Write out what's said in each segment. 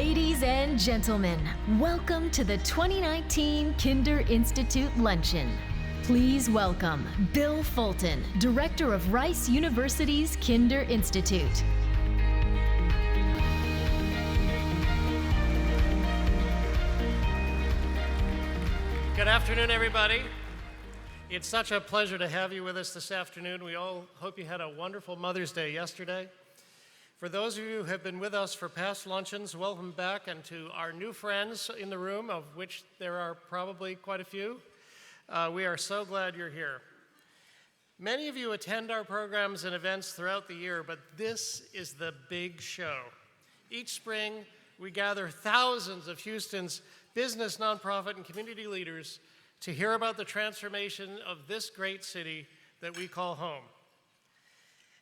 Ladies and gentlemen, welcome to the 2019 Kinder Institute Luncheon. Please welcome Bill Fulton, Director of Rice University's Kinder Institute. Good afternoon, everybody. It's such a pleasure to have you with us this afternoon. We all hope you had a wonderful Mother's Day yesterday. For those of you who have been with us for past luncheons, welcome back, and to our new friends in the room, of which there are probably quite a few, we are so glad you're here. Many of you attend our programs and events throughout the year, but this is the big show. Each spring, we gather thousands of Houston's business, nonprofit, and community leaders to hear about the transformation of this great city that we call home.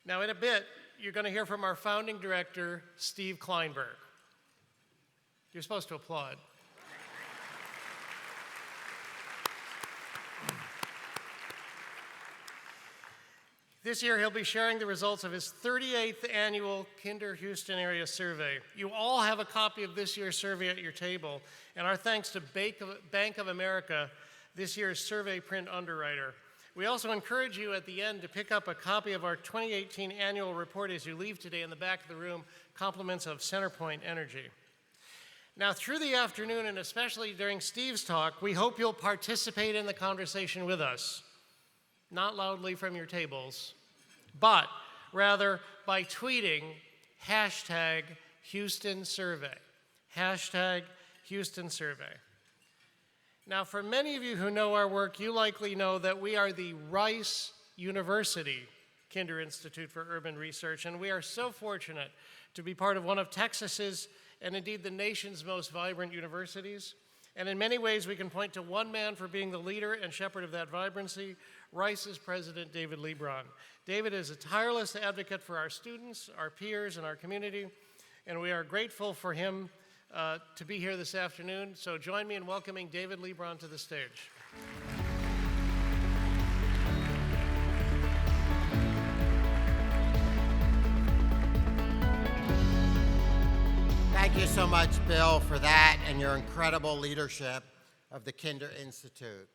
Now, in a bit, you're going to hear from our founding director, Steve Kleinberg. You're supposed to applaud. This year, he'll be sharing the results of his 38th annual Kinder Houston Area Survey. You all have a copy of this year's survey at your table, and our thanks to Bank of America, this year's survey print underwriter. We also encourage you at the end to pick up a copy of our 2018 annual report as you leave today in the back of the room, compliments of Centerpoint Energy. Now, through the afternoon, and especially during Steve's talk, we hope you'll participate in the conversation with us. Not loudly from your tables, but rather by tweeting hashtag Houston Survey. Hashtag Houston Survey. Now, for many of you who know our work, you likely know that we are the Rice University Kinder Institute for Urban Research, and we are so fortunate to be part of one of Texas's, and indeed the nation's, most vibrant universities. And in many ways, we can point to one man for being the leader and shepherd of that vibrancy, Rice's president, David Lebron. David is a tireless advocate for our students, our peers, and our community, and we are grateful for him to be here this afternoon. So join me in welcoming David Lebron to the stage. Thank you so much, Bill, for that and your incredible leadership of the Kinder Institute.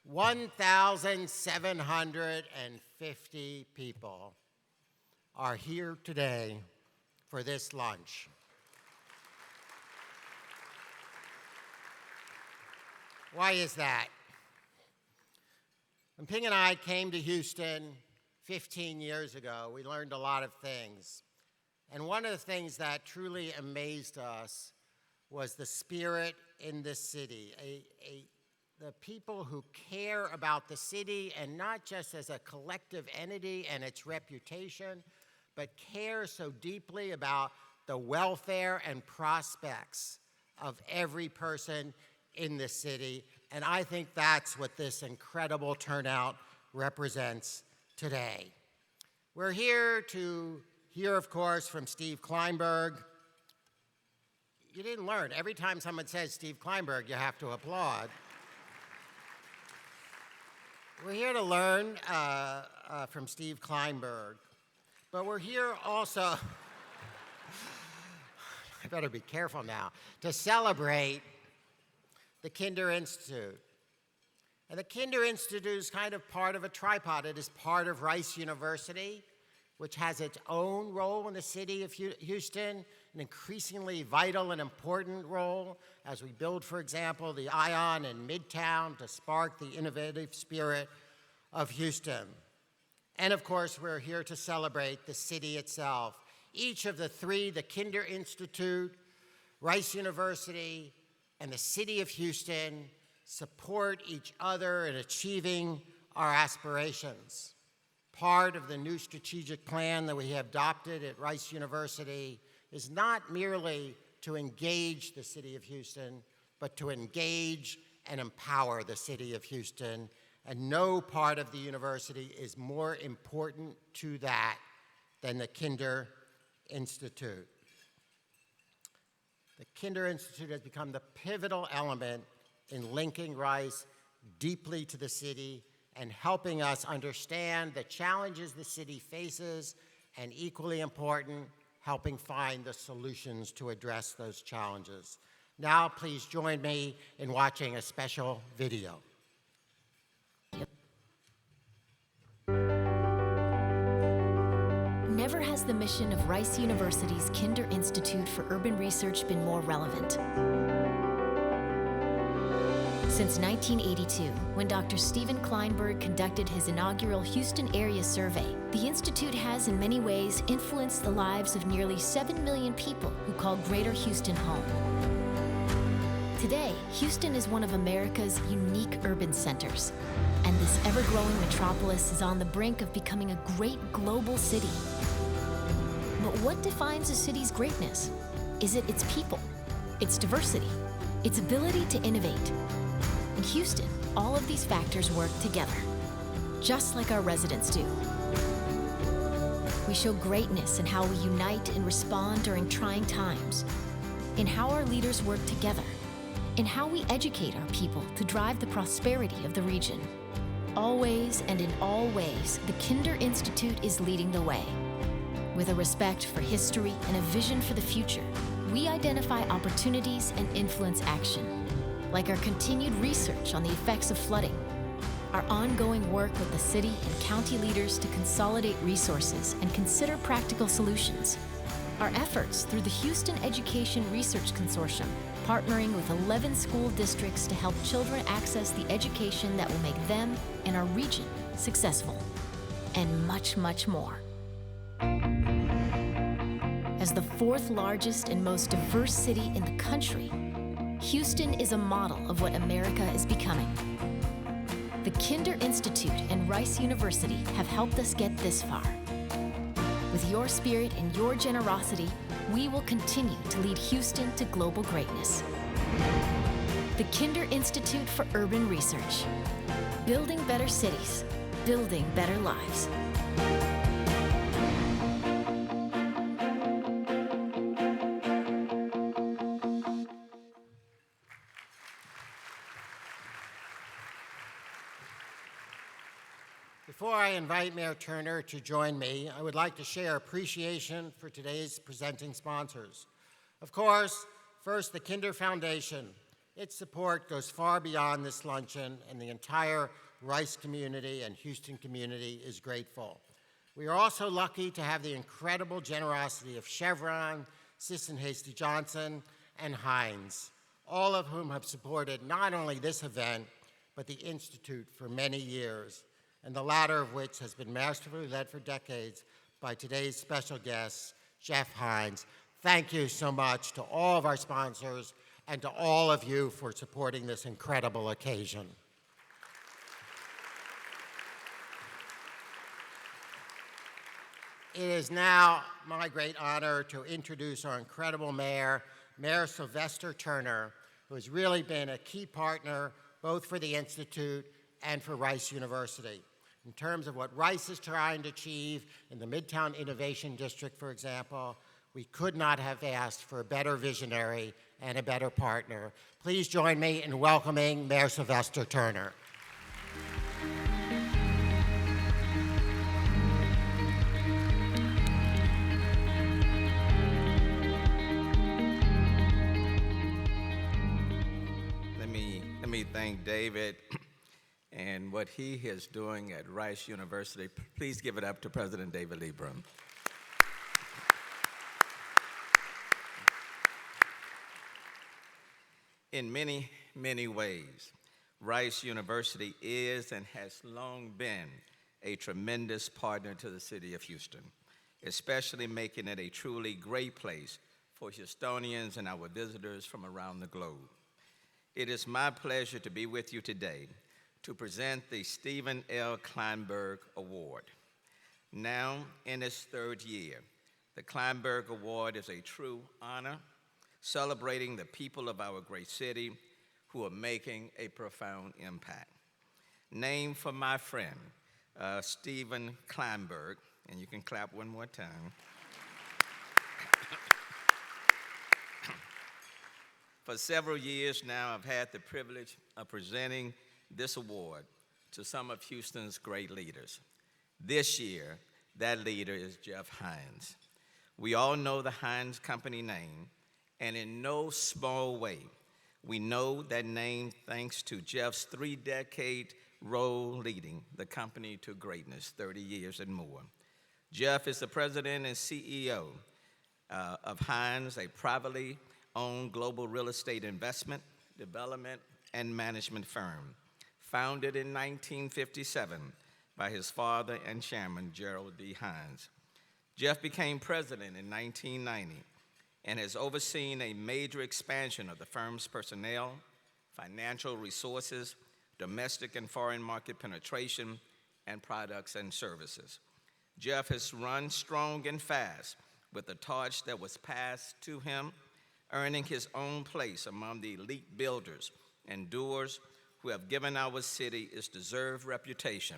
1,750 people are here today for this lunch. Why is that? When Ping and I came to Houston 15 years ago, we learned a lot of things. And one of the things that truly amazed us was the spirit in this city, the people who care about the city, and not just as a collective entity and its reputation, but care so deeply about the welfare and prospects of every person in the city. And I think that's what this incredible turnout represents today. We're here to hear, of course, from Steve Kleinberg. You didn't learn. Every time someone says Steve Kleinberg, you have to applaud. We're here to learn from Steve Kleinberg, but we're here also, I better be careful now, to celebrate the Kinder Institute. And the Kinder Institute is kind of part of a tripod. It is part of Rice University, which has its own role in the city of Houston, an increasingly vital and important role as we build, for example, the Ion in Midtown to spark the innovative spirit of Houston. And of course, we're here to celebrate the city itself. Each of the three, the Kinder Institute, Rice University, and the city of Houston, support each other in achieving our aspirations. Part of the new strategic plan that we have adopted at Rice University is not merely to engage the city of Houston, but to engage and empower the city of Houston. And no part of the university is more important to that than the Kinder Institute. The Kinder Institute has become the pivotal element in linking Rice deeply to the city and helping us understand the challenges the city faces, and equally important, helping find the solutions to address those challenges. Now, please join me in watching a special video. Never has the mission of Rice University's Kinder Institute for Urban Research been more relevant. Since 1982, when Dr. Stephen Kleinberg conducted his inaugural Houston area survey, the Institute has in many ways influenced the lives of nearly 7 million people who call Greater Houston home. Today, Houston is one of America's unique urban centers, and this ever-growing metropolis is on the brink of becoming a great global city. But what defines a city's greatness? Is it its people, its diversity, its ability to innovate? In Houston, all of these factors work together, just like our residents do. We show greatness in how we unite and respond during trying times, in how our leaders work together, in how we educate our people to drive the prosperity of the region. Always and in all ways, the Kinder Institute is leading the way. With a respect for history and a vision for the future, we identify opportunities and influence action, like our continued research on the effects of flooding, our ongoing work with the city and county leaders to consolidate resources and consider practical solutions, our efforts through the Houston Education Research Consortium, partnering with 11 school districts to help children access the education that will make them and our region successful, and much, much more. As the fourth largest and most diverse city in the country, Houston is a model of what America is becoming. The Kinder Institute and Rice University have helped us get this far. With your spirit and your generosity, we will continue to lead Houston to global greatness. The Kinder Institute for Urban Research. Building better cities, building better lives. Before I invite Mayor Turner to join me, I would like to share appreciation for today's presenting sponsors. Of course, first, the Kinder Foundation. Its support goes far beyond this luncheon, and the entire Rice community and Houston community is grateful. We are also lucky to have the incredible generosity of Chevron, Sisson Hasty Johnson, and Heinz, all of whom have supported not only this event, but the Institute for many years, and the latter of which has been masterfully led for decades by today's special guest, Jeff Heinz. Thank you so much to all of our sponsors and to all of you for supporting this incredible occasion. It is now my great honor to introduce our incredible mayor, Mayor Sylvester Turner, who has really been a key partner both for the Institute and for Rice University. In terms of what Rice is trying to achieve in the Midtown Innovation District, for example, we could not have asked for a better visionary and a better partner. Please join me in welcoming Mayor Sylvester Turner. Let me thank David and what he is doing at Rice University. Please give it up to President David Lebron. In many, many ways, Rice University is and has long been a tremendous partner to the city of Houston, especially making it a truly great place for Houstonians and our visitors from around the globe. It is my pleasure to be with you today to present the Stephen L. Kleinberg Award. Now in its third year, the Kleinberg Award is a true honor, celebrating the people of our great city who are making a profound impact. Named for my friend, Stephen Kleinberg, and you can clap one more time. For several years now, I've had the privilege of presenting this award to some of Houston's great leaders. This year, that leader is Jeff Heinz. We all know the Heinz Company name, and in no small way, we know that name thanks to Jeff's 3-decade role leading the company to greatness, 30 years and more. Jeff is the president and CEO of Heinz, a privately owned global real estate investment, development, and management firm, founded in 1957 by his father and chairman, Gerald D. Heinz. Jeff became president in 1990 and has overseen a major expansion of the firm's personnel, financial resources, domestic and foreign market penetration, and products and services. Jeff has run strong and fast with the torch that was passed to him, earning his own place among the elite builders and doers who have given our city its deserved reputation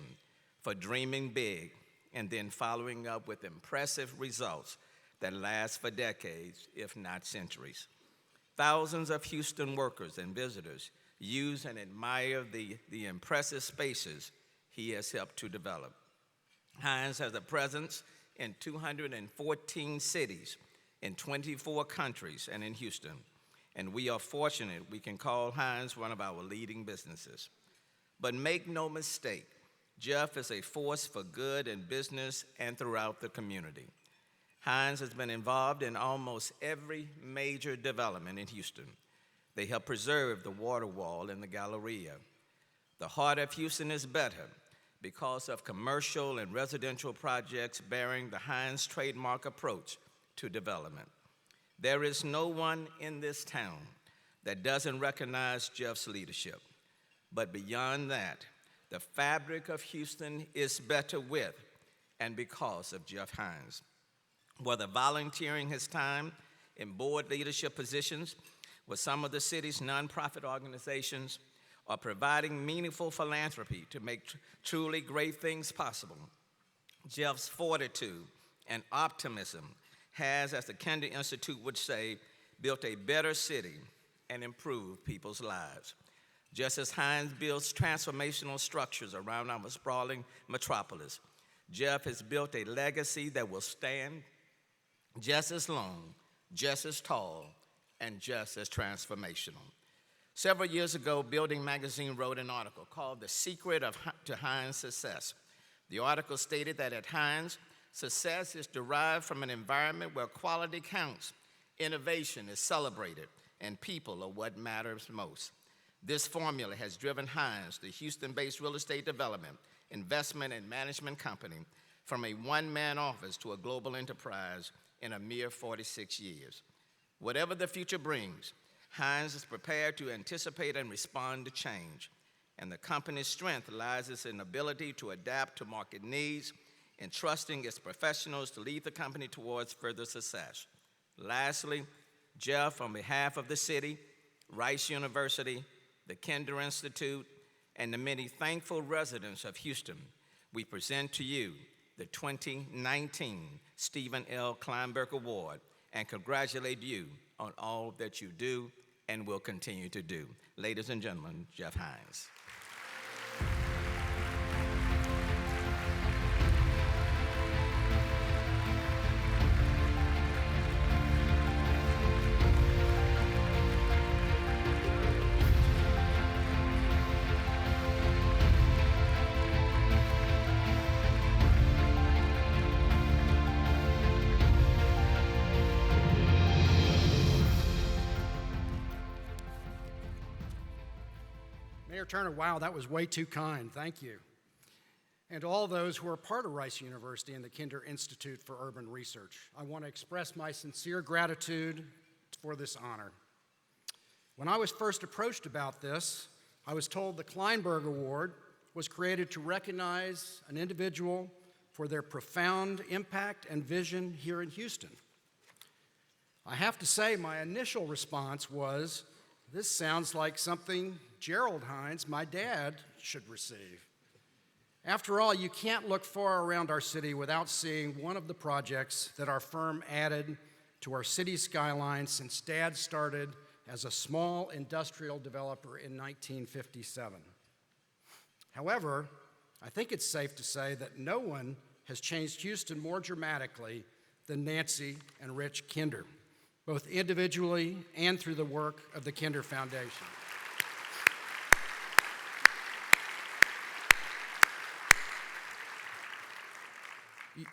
for dreaming big and then following up with impressive results that last for decades, if not centuries. Thousands of Houston workers and visitors use and admire the impressive spaces he has helped to develop. Heinz has a presence in 214 cities, in 24 countries, and in Houston. And we are fortunate we can call Heinz one of our leading businesses. But make no mistake, Jeff is a force for good in business and throughout the community. Heinz has been involved in almost every major development in Houston. They help preserve the water wall and the Galleria. The heart of Houston is better because of commercial and residential projects bearing the Heinz trademark approach to development. There is no one in this town that doesn't recognize Jeff's leadership. But beyond that, the fabric of Houston is better with and because of Jeff Heinz. Whether volunteering his time in board leadership positions with some of the city's nonprofit organizations, or providing meaningful philanthropy to make truly great things possible, Jeff's fortitude and optimism has, as the Kinder Institute would say, built a better city and improved people's lives. Just as Heinz builds transformational structures around our sprawling metropolis, Jeff has built a legacy that will stand just as long, just as tall, and just as transformational. Several years ago, Building Magazine wrote an article called The Secret to Heinz Success. The article stated that at Heinz, success is derived from an environment where quality counts, innovation is celebrated, and people are what matters most. This formula has driven Heinz, the Houston-based real estate development, investment, and management company, from a one-man office to a global enterprise in a mere 46 years. Whatever the future brings, Heinz is prepared to anticipate and respond to change, and the company's strength lies in its ability to adapt to market needs and trusting its professionals to lead the company towards further success. Lastly, Jeff, on behalf of the city, Rice University, the Kinder Institute, and the many thankful residents of Houston, we present to you the 2019 Stephen L. Kleinberg Award and congratulate you on all that you do and will continue to do. Ladies and gentlemen, Jeff Heinz. Mayor Turner, wow, that was way too kind. Thank you. And to all those who are part of Rice University and the Kinder Institute for Urban Research, I want to express my sincere gratitude for this honor. When I was first approached about this, I was told the Kleinberg Award was created to recognize an individual for their profound impact and vision here in Houston. I have to say, my initial response was, this sounds like something Gerald Heinz, my dad, should receive. After all, you can't look far around our city without seeing one of the projects that our firm added to our city skyline since Dad started as a small industrial developer in 1957. However, I think it's safe to say that no one has changed Houston more dramatically than Nancy and Rich Kinder, both individually and through the work of the Kinder Foundation.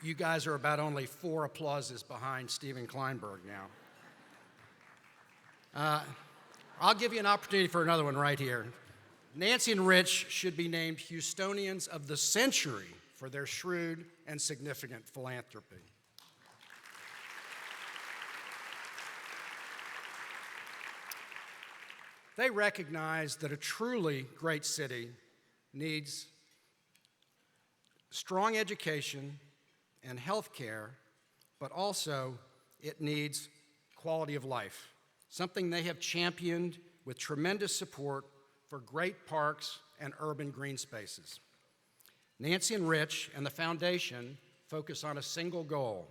You guys are about only 4 applauses behind Stephen Kleinberg now. I'll give you an opportunity for another one right here. Nancy and Rich should be named Houstonians of the Century for their shrewd and significant philanthropy. They recognize that a truly great city needs strong education and health care, but also it needs quality of life, something they have championed with tremendous support for great parks and urban green spaces. Nancy and Rich and the foundation focus on a single goal: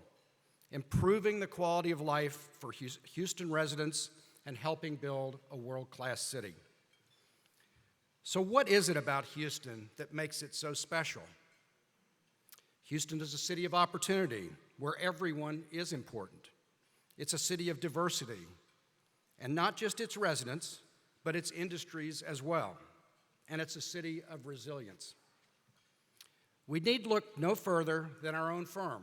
improving the quality of life for Houston residents and helping build a world-class city. So what is it about Houston that makes it so special? Houston is a city of opportunity where everyone is important. It's a city of diversity, and not just its residents, but its industries as well. And it's a city of resilience. We need look no further than our own firm.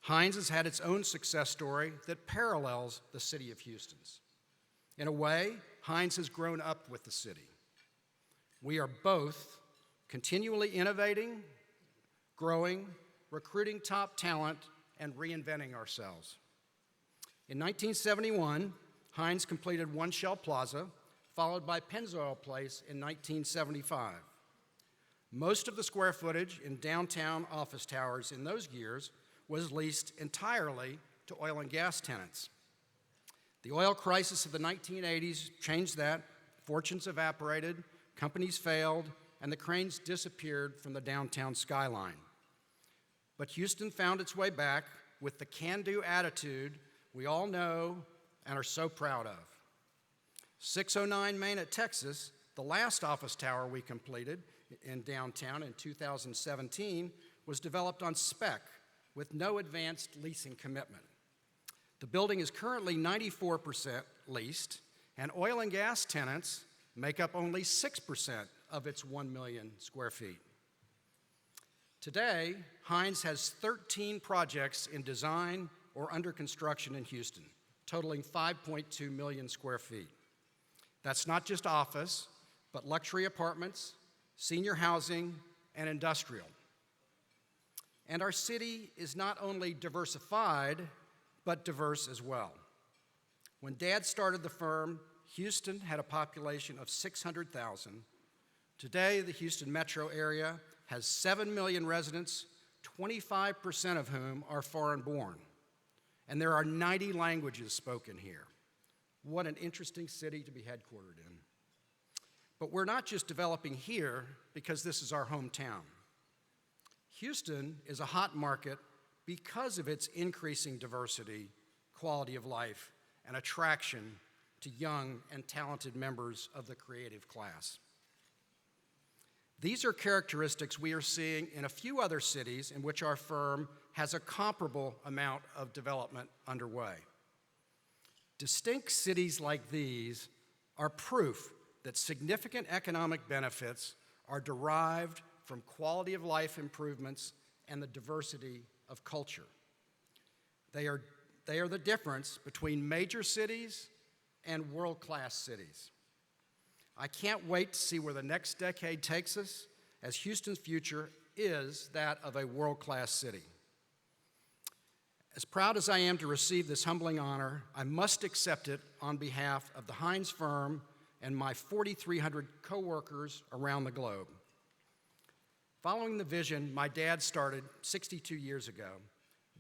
Heinz has had its own success story that parallels the city of Houston's. In a way, Heinz has grown up with the city. We are both continually innovating, growing, recruiting top talent, and reinventing ourselves. In 1971, Heinz completed One Shell Plaza, followed by Pennzoil Place in 1975. Most of the square footage in downtown office towers in those years was leased entirely to oil and gas tenants. The oil crisis of the 1980s changed that. Fortunes evaporated, companies failed, and the cranes disappeared from the downtown skyline. But Houston found its way back with the can-do attitude we all know and are so proud of. 609 Main at Texas, the last office tower we completed in downtown in 2017, was developed on spec with no advanced leasing commitment. The building is currently 94% leased, and oil and gas tenants make up only 6% of its 1 million square feet. Today, Heinz has 13 projects in design or under construction in Houston, totaling 5.2 million square feet. That's not just office, but luxury apartments, senior housing, and industrial. And our city is not only diversified, but diverse as well. When Dad started the firm, Houston had a population of 600,000. Today, the Houston metro area has 7 million residents, 25% of whom are foreign-born. And there are 90 languages spoken here. What an interesting city to be headquartered in. But we're not just developing here because this is our hometown. Houston is a hot market because of its increasing diversity, quality of life, and attraction to young and talented members of the creative class. These are characteristics we are seeing in a few other cities in which our firm has a comparable amount of development underway. Distinct cities like these are proof that significant economic benefits are derived from quality of life improvements and the diversity of culture. They are the difference between major cities and world-class cities. I can't wait to see where the next decade takes us, as Houston's future is that of a world-class city. As proud as I am to receive this humbling honor, I must accept it on behalf of the Heinz firm and my 4,300 coworkers around the globe. Following the vision my dad started 62 years ago,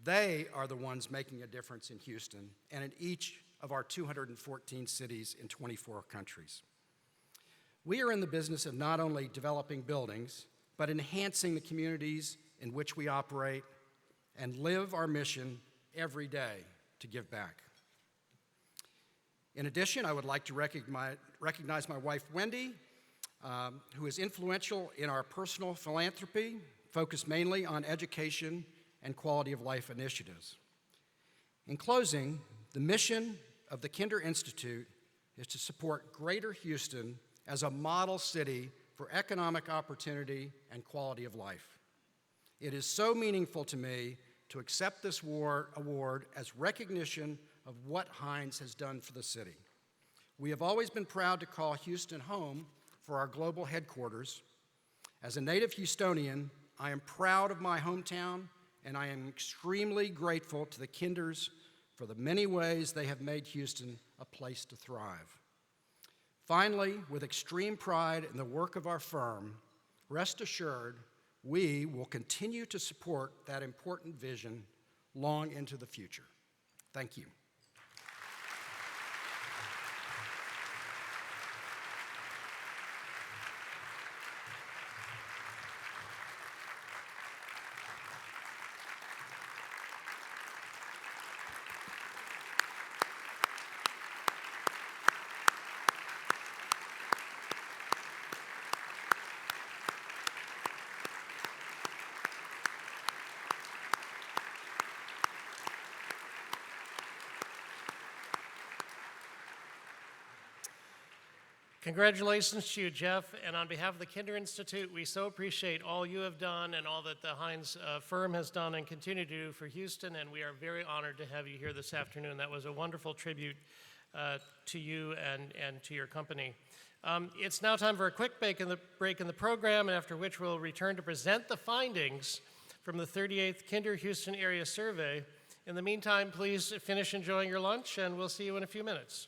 they are the ones making a difference in Houston and in each of our 214 cities in 24 countries. We are in the business of not only developing buildings, but enhancing the communities in which we operate and live our mission every day to give back. In addition, I would like to recognize my wife, Wendy, who is influential in our personal philanthropy, focused mainly on education and quality of life initiatives. In closing, the mission of the Kinder Institute is to support Greater Houston as a model city for economic opportunity and quality of life. It is so meaningful to me to accept this award as recognition of what Heinz has done for the city. We have always been proud to call Houston home for our global headquarters. As a native Houstonian, I am proud of my hometown, and I am extremely grateful to the Kinders for the many ways they have made Houston a place to thrive. Finally, with extreme pride in the work of our firm, rest assured we will continue to support that important vision long into the future. Thank you. Congratulations to you, Jeff, and on behalf of the Kinder Institute, we so appreciate all you have done and all that the Heinz firm has done and continue to do for Houston, and we are very honored to have you here this afternoon. That was a wonderful tribute to you and to your company. It's now time for a quick break in the program, after which we'll return to present the findings from the 38th Kinder Houston Area Survey. In the meantime, please finish enjoying your lunch, and we'll see you in a few minutes.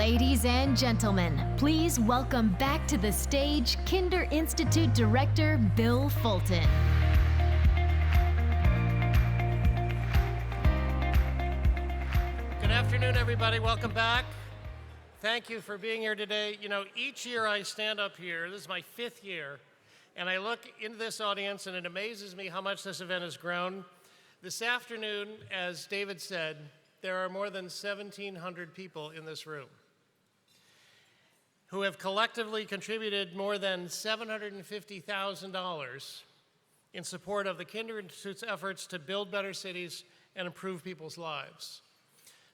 Ladies and gentlemen, please welcome back to the stage Kinder Institute Director Bill Fulton. Good afternoon, everybody. Welcome back. Thank you for being here today. You know, each year I stand up here, this is my 5th year, and I look into this audience and it amazes me how much this event has grown. This afternoon, as David said, there are more than 1,700 people in this room who have collectively contributed more than $750,000 in support of the Kinder Institute's efforts to build better cities and improve people's lives.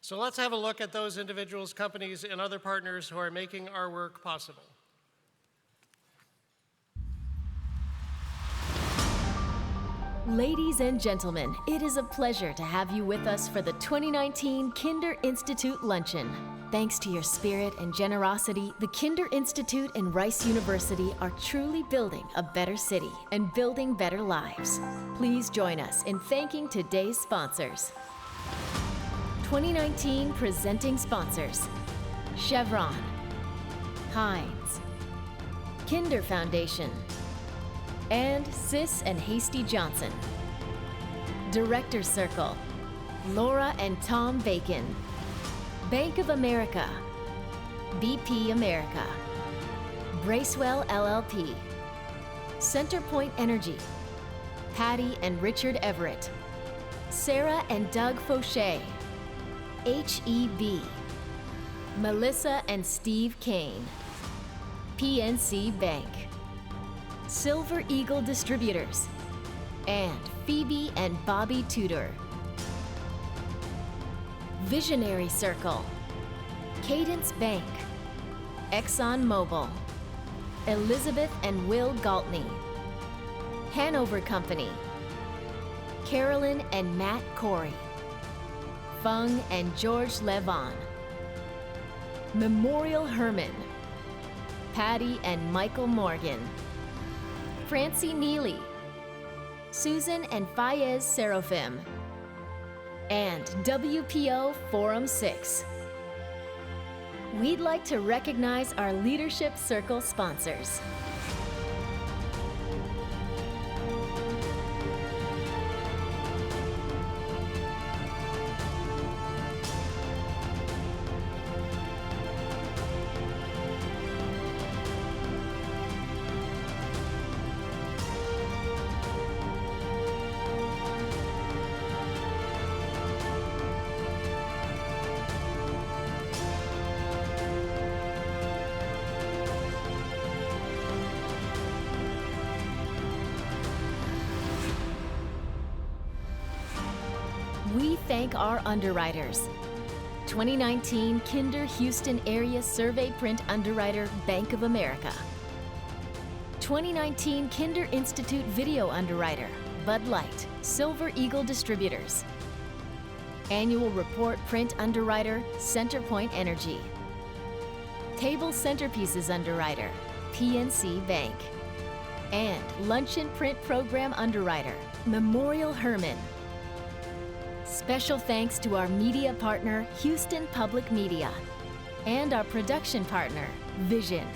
So let's have a look at those individuals, companies, and other partners who are making our work possible. Ladies and gentlemen, it is a pleasure to have you with us for the 2019 Kinder Institute Luncheon. Thanks to your spirit and generosity, the Kinder Institute and Rice University are truly building a better city and building better lives. Please join us in thanking today's sponsors. 2019 presenting sponsors: Chevron, Heinz, Kinder Foundation, and Sis and Hasty Johnson. Director's Circle: Laura and Tom Bacon. Bank of America, BP America, Bracewell LLP, Centerpoint Energy, Patty and Richard Everett, Sarah and Doug Fauché, HEB, Melissa and Steve Kane, PNC Bank, Silver Eagle Distributors, and Phoebe and Bobby Tudor. Visionary Circle, Cadence Bank, ExxonMobil, Elizabeth and Will Galtney, Hanover Company, Carolyn and Matt Corey, Fung and George Levon, Memorial Herman, Patty and Michael Morgan, Francie Neely, Susan and Fayez Seraphim, and WPO Forum 6. We'd like to recognize our Leadership Circle sponsors. We thank our underwriters. 2019 Kinder Houston Area Survey Print Underwriter, Bank of America. 2019 Kinder Institute Video Underwriter, Bud Light, Silver Eagle Distributors. Annual Report Print Underwriter, Centerpoint Energy. Table Centerpieces Underwriter, PNC Bank. And Luncheon Print Program Underwriter, Memorial Herman. Special thanks to our media partner, Houston Public Media, and our production partner, Vision.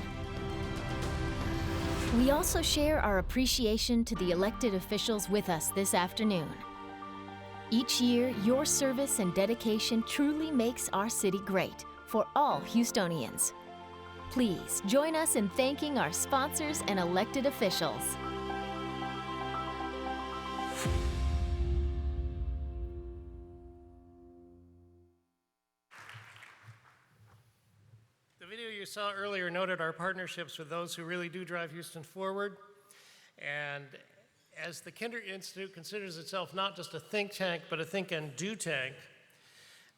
We also share our appreciation to the elected officials with us this afternoon. Each year, your service and dedication truly makes our city great for all Houstonians. Please join us in thanking our sponsors and elected officials. The video you saw earlier noted our partnerships with those who really do drive Houston forward. And as the Kinder Institute considers itself not just a think tank, but a think and do tank,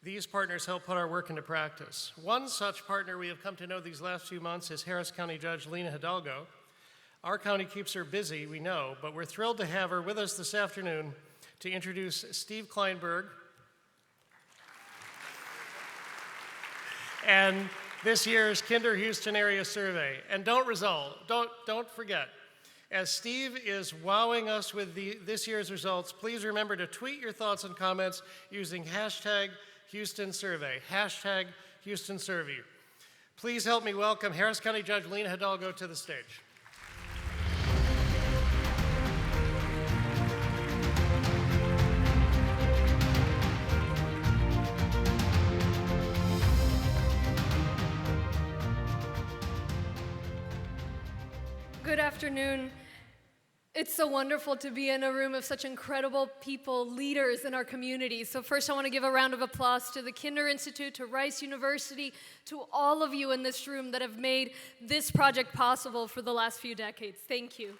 these partners help put our work into practice. One such partner we have come to know these last few months is Harris County Judge Lena Hidalgo. Our county keeps her busy, we know, but we're thrilled to have her with us this afternoon to introduce Steve Kleinberg and this year's Kinder Houston Area Survey. And don't forget, as Steve is wowing us with this year's results, please remember to tweet your thoughts and comments using hashtag Houston Survey, hashtag Houston Survey. Please help me welcome Harris County Judge Lena Hidalgo to the stage. Good afternoon. It's so wonderful to be in a room of such incredible people, leaders in our community. So first I want to give a round of applause to the Kinder Institute, to Rice University, to all of you in this room that have made this project possible for the last few decades. Thank you.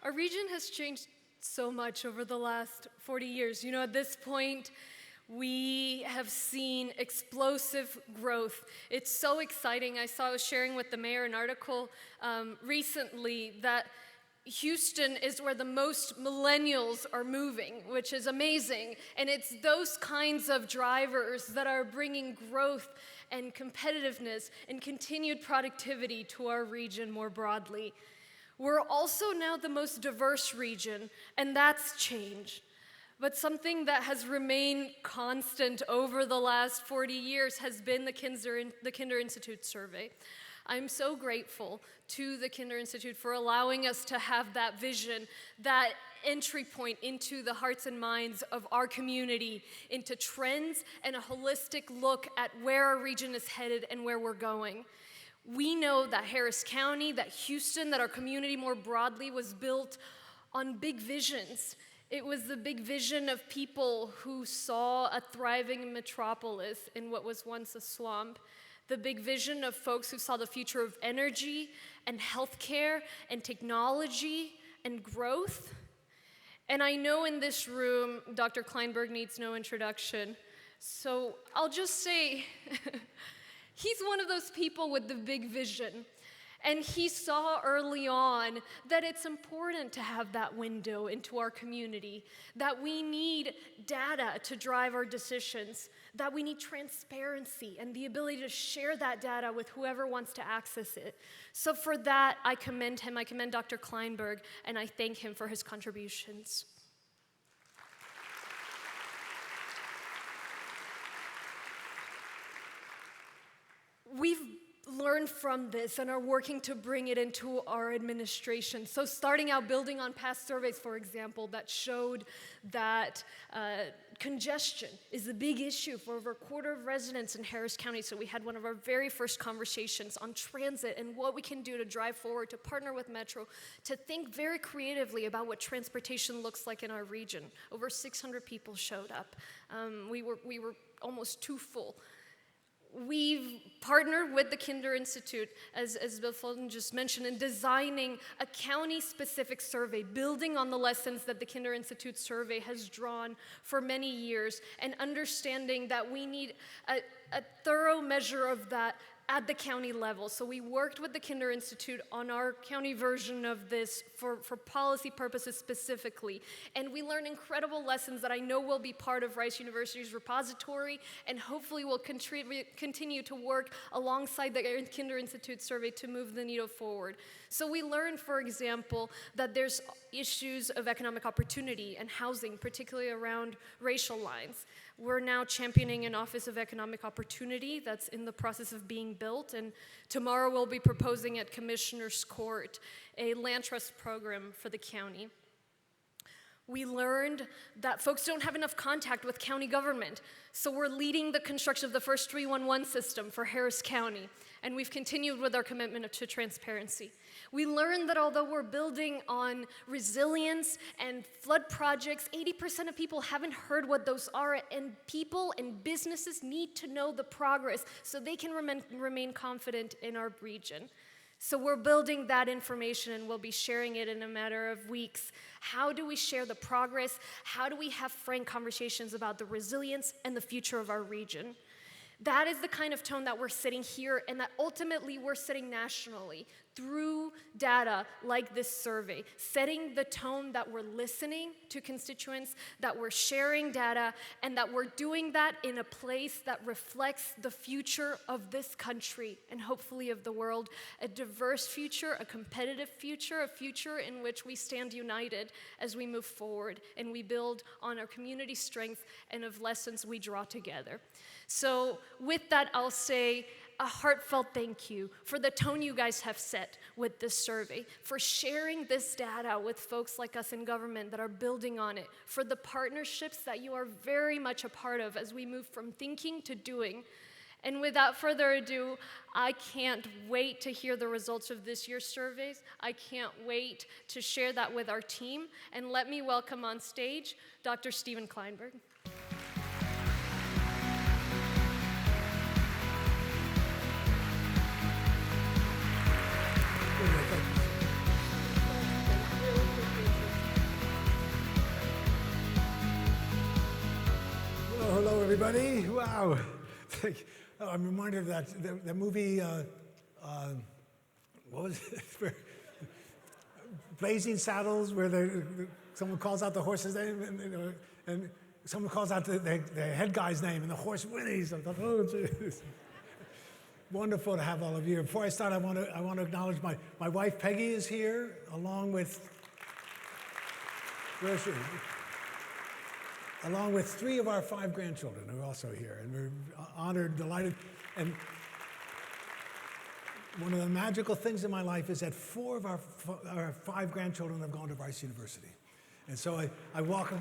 Our region has changed so much over the last 40 years. You know, at this point, we have seen explosive growth. It's so exciting. I was sharing with the mayor an article recently that Houston is where the most millennials are moving, which is amazing. And it's those kinds of drivers that are bringing growth and competitiveness and continued productivity to our region more broadly. We're also now the most diverse region, and that's changed. But something that has remained constant over the last 40 years has been the Kinder Institute survey. I'm so grateful to the Kinder Institute for allowing us to have that vision, that entry point into the hearts and minds of our community, into trends and a holistic look at where our region is headed and where we're going. We know that Harris County, that Houston, that our community more broadly was built on big visions. It was the big vision of people who saw a thriving metropolis in what was once a swamp. The big vision of folks who saw the future of energy and healthcare and technology and growth. And I know in this room, Dr. Kleinberg needs no introduction. So I'll just say, he's one of those people with the big vision. And he saw early on that it's important to have that window into our community, that we need data to drive our decisions, that we need transparency and the ability to share that data with whoever wants to access it. So for that, I commend him, I commend Dr. Kleinberg, and I thank him for his contributions. We've learned from this and are working to bring it into our administration. So starting out building on past surveys, for example, that showed that congestion is a big issue for over a quarter of residents in Harris County. So we had one of our very first conversations on transit and what we can do to drive forward, to partner with Metro, to think very creatively about what transportation looks like in our region. Over 600 people showed up. We were almost too full. We've partnered with the Kinder Institute, as Bill Fulton just mentioned, in designing a county-specific survey, building on the lessons that the Kinder Institute survey has drawn for many years, and understanding that we need a thorough measure of that at the county level. So we worked with the Kinder Institute on our county version of this for policy purposes specifically. And we learned incredible lessons that I know will be part of Rice University's repository and hopefully will continue to work alongside the Kinder Institute survey to move the needle forward. So we learned, for example, that there's issues of economic opportunity and housing, particularly around racial lines. We're now championing an Office of Economic Opportunity that's in the process of being built, and tomorrow we'll be proposing at Commissioner's Court a land trust program for the county. We learned that folks don't have enough contact with county government, so we're leading the construction of the first 311 system for Harris County, and we've continued with our commitment to transparency. We learned that although we're building on resilience and flood projects, 80% of people haven't heard what those are, and people and businesses need to know the progress so they can remain confident in our region. So we're building that information and we'll be sharing it in a matter of weeks. How do we share the progress? How do we have frank conversations about the resilience and the future of our region? That is the kind of tone that we're setting here and that ultimately we're setting nationally through data like this survey, setting the tone that we're listening to constituents, that we're sharing data, and that we're doing that in a place that reflects the future of this country and hopefully of the world, a diverse future, a competitive future, a future in which we stand united as we move forward and we build on our community strength and of lessons we draw together. So with that, I'll say a heartfelt thank you for the tone you guys have set with this survey, for sharing this data with folks like us in government that are building on it, for the partnerships that you are very much a part of as we move from thinking to doing. And without further ado, I can't wait to hear the results of this year's surveys. I can't wait to share that with our team. And let me welcome on stage Dr. Steven Kleinberg. Hello, everybody. Wow. I'm reminded of that movie, what was it? Blazing Saddles, where someone calls out the horse's name and someone calls out the head guy's name and the horse whinnies. I thought, oh, geez. Wonderful to have all of you. Before I start, I want to acknowledge my wife, Peggy, is here, along with, where is she? Along with 3 of our 5 grandchildren who are also here. And we're honored, delighted. And one of the magical things in my life is that 4 of our 5 grandchildren have gone to Rice University. And so I walk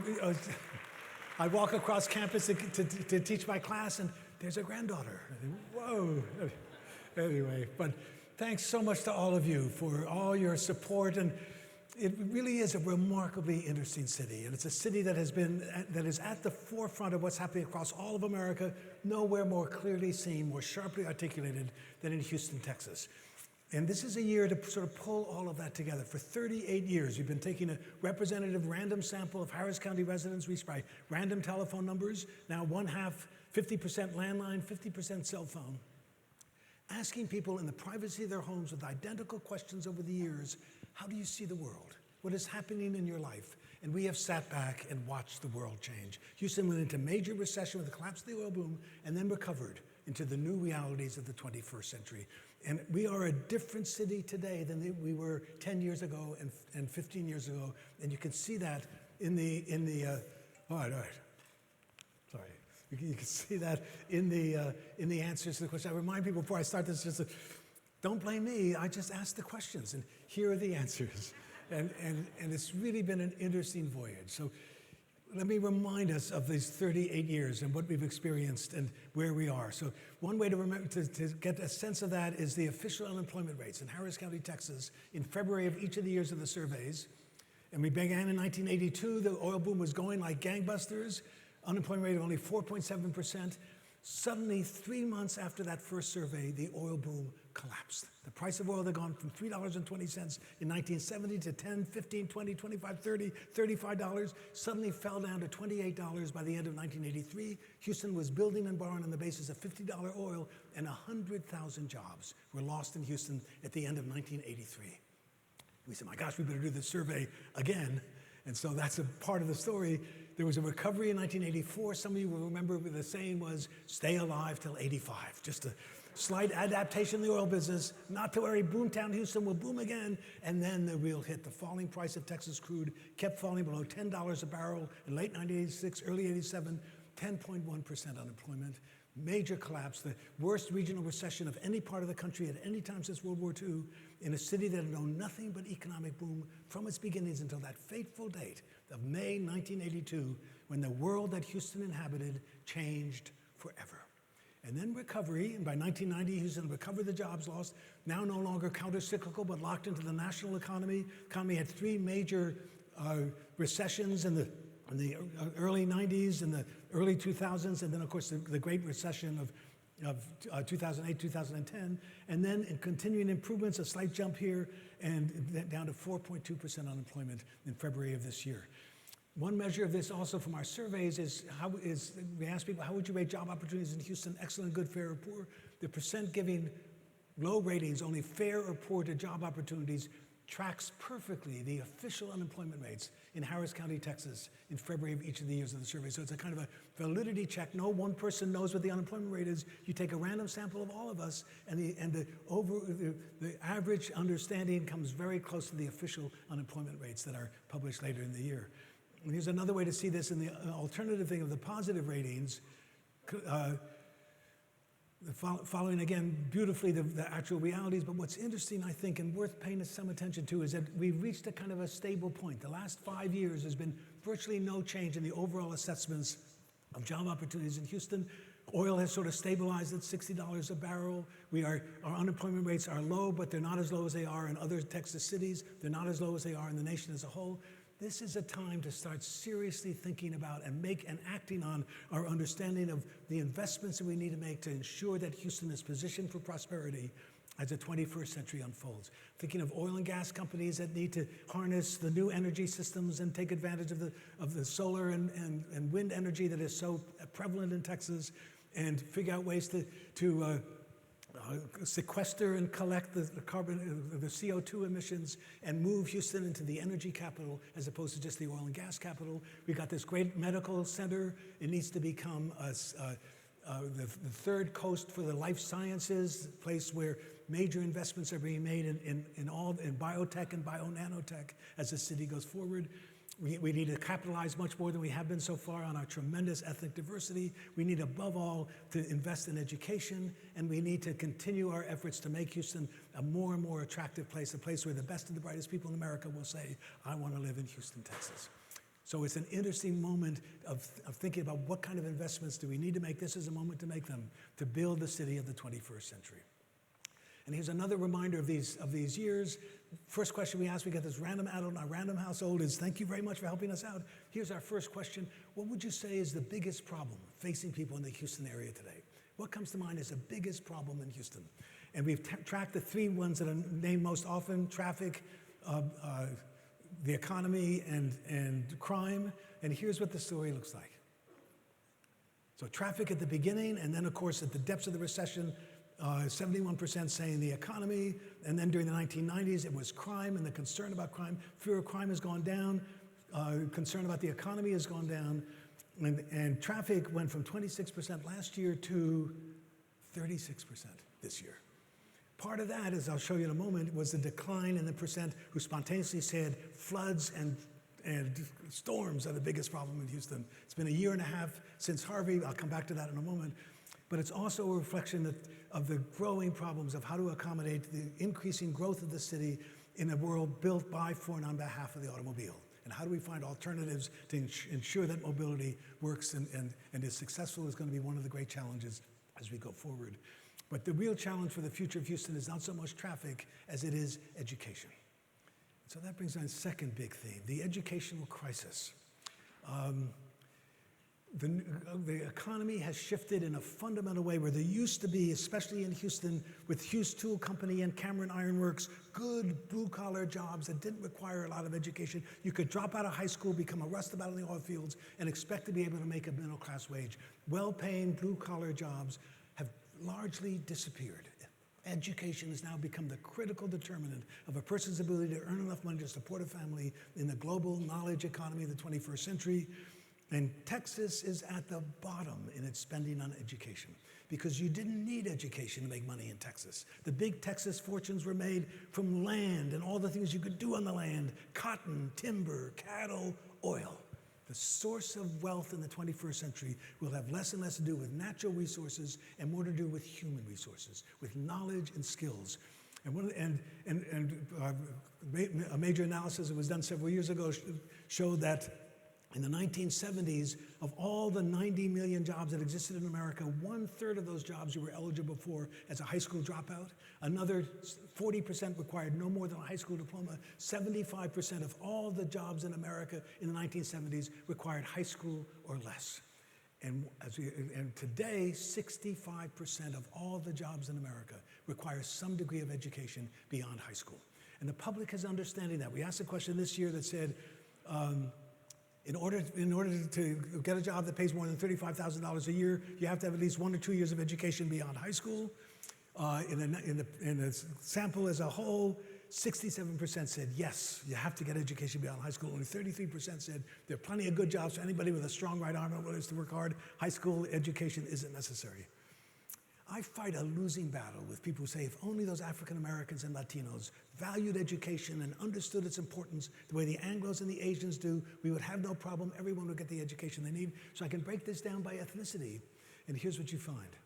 across campus to teach my class, and there's a granddaughter. Whoa. Anyway, but thanks so much to all of you for all your support. And it really is a remarkably interesting city, and it's a city that is at the forefront of what's happening across all of America, nowhere more clearly seen, more sharply articulated than in Houston, Texas. And this is a year to sort of pull all of that together. For 38 years, we've been taking a representative random sample of Harris County residents reached by random telephone numbers, now 1/2, 50% landline, 50% cell phone, asking people in the privacy of their homes with identical questions over the years, how do you see the world? What is happening in your life? And we have sat back and watched the world change. Houston went into major recession with the collapse of the oil boom and then recovered into the new realities of the 21st century. And we are a different city today than we were 10 years ago and 15 years ago. And you can see that in the all right. Sorry. You can see that in the answers to the question. I remind people before I start this, don't blame me. I just asked the questions, and here are the answers. And it's really been an interesting voyage. So let me remind us of these 38 years and what we've experienced and where we are. So one way to remember to get a sense of that is the official unemployment rates in Harris County, Texas, in February of each of the years of the surveys. And we began in 1982. The oil boom was going like gangbusters. Unemployment rate of only 4.7%. Suddenly, 3 months after that first survey, the oil boom collapsed. The price of oil had gone from $3.20 in 1970 to $10, $15, $20, $25, $30, $35, suddenly fell down to $28 by the end of 1983. Houston was building and borrowing on the basis of $50 oil, and 100,000 jobs were lost in Houston at the end of 1983. We said, my gosh, we better do this survey again. And so that's a part of the story. There was a recovery in 1984. Some of you will remember the saying was, stay alive till 85. Just a slight adaptation in the oil business, not to worry, boomtown Houston will boom again. And then the real hit, the falling price of Texas crude kept falling below $10 a barrel in late 1986, early 87, 10.1% unemployment. Major collapse, the worst regional recession of any part of the country at any time since World War II, in a city that had known nothing but economic boom from its beginnings until that fateful date of May 1982, when the world that Houston inhabited changed forever. And then recovery, and by 1990, Houston recovered the jobs lost, now no longer counter-cyclical, but locked into the national economy. Economy had 3 major recessions in the early 90s and the early 2000s, and then, of course, the Great Recession of 2008, 2010, and then in continuing improvements, a slight jump here, and down to 4.2% unemployment in February of this year. One measure of this also from our surveys is we ask people, how would you rate job opportunities in Houston? Excellent, good, fair, or poor? The percent giving low ratings, only fair or poor to job opportunities, tracks perfectly the official unemployment rates in Harris County, Texas, in February of each of the years of the survey. So it's a kind of a validity check. No one person knows what the unemployment rate is. You take a random sample of all of us, and the average understanding comes very close to the official unemployment rates that are published later in the year. And here's another way to see this in the alternative thing of the positive ratings. Following again beautifully the actual realities, but what's interesting, I think, and worth paying some attention to is that we've reached a kind of a stable point. The last 5 years, there's been virtually no change in the overall assessments of job opportunities in Houston. Oil has sort of stabilized at $60 a barrel. Our unemployment rates are low, but they're not as low as they are in other Texas cities. They're not as low as they are in the nation as a whole. This is a time to start seriously thinking about and acting on our understanding of the investments that we need to make to ensure that Houston is positioned for prosperity as the 21st century unfolds. Thinking of oil and gas companies that need to harness the new energy systems and take advantage of the solar and wind energy that is so prevalent in Texas, and figure out ways to sequester and collect the CO2 emissions and move Houston into the energy capital as opposed to just the oil and gas capital. We got this great medical center. It needs to become the third coast for the life sciences, a place where major investments are being made in biotech and bio-nanotech as the city goes forward. We need to capitalize much more than we have been so far on our tremendous ethnic diversity. We need, above all, to invest in education, and we need to continue our efforts to make Houston a more and more attractive place, a place where the best and the brightest people in America will say, I want to live in Houston, Texas. So it's an interesting moment of thinking about what kind of investments do we need to make. This is a moment to make them, to build the city of the 21st century. And here's another reminder of these years. First question we ask, we get this random adult in our random household is, thank you very much for helping us out. Here's our first question. What would you say is the biggest problem facing people in the Houston area today? What comes to mind as the biggest problem in Houston? And we've tracked the three ones that are named most often: traffic, the economy, and crime. And here's what the story looks like. So traffic at the beginning, and then of course at the depths of the recession, 71% saying the economy, and then during the 1990s it was crime and the concern about crime. Fear of crime has gone down, concern about the economy has gone down, and traffic went from 26% last year to 36% this year. Part of that, as I'll show you in a moment, was the decline in the percent who spontaneously said floods and storms are the biggest problem in Houston. It's been a year and a half since Harvey. I'll come back to that in a moment. But it's also a reflection of the growing problems of how to accommodate the increasing growth of the city in a world built by, for, and on behalf of the automobile. And how do we find alternatives to ensure that mobility works and is successful is going to be one of the great challenges as we go forward. But the real challenge for the future of Houston is not so much traffic as it is education. So that brings on a second big theme, the educational crisis. The economy has shifted in a fundamental way where there used to be, especially in Houston, with Hughes Tool Company and Cameron Iron Works, good blue-collar jobs that didn't require a lot of education. You could drop out of high school, become a rustabout in the oil fields, and expect to be able to make a middle-class wage. Well-paying blue-collar jobs have largely disappeared. Education has now become the critical determinant of a person's ability to earn enough money to support a family in the global knowledge economy of the 21st century. And Texas is at the bottom in its spending on education because you didn't need education to make money in Texas. The big Texas fortunes were made from land and all the things you could do on the land: cotton, timber, cattle, oil. The source of wealth in the 21st century will have less and less to do with natural resources and more to do with human resources, with knowledge and skills. And a major analysis that was done several years ago showed that in the 1970s, of all the 90 million jobs that existed in America, 1/3 of those jobs you were eligible for as a high school dropout. Another 40% required no more than a high school diploma. 75% of all the jobs in America in the 1970s required high school or less. And today, 65% of all the jobs in America require some degree of education beyond high school. And the public is understanding that. We asked a question this year that said, in order to get a job that pays more than $35,000 a year, you have to have at least 1 or 2 years of education beyond high school. In the sample as a whole, 67% said yes, you have to get education beyond high school. Only 33% said there are plenty of good jobs for anybody with a strong right arm and willingness to work hard. High school education isn't necessary. I fight a losing battle with people who say if only those African Americans and Latinos valued education and understood its importance the way the Anglos and the Asians do, we would have no problem. Everyone would get the education they need. So I can break this down by ethnicity. And here's what you find.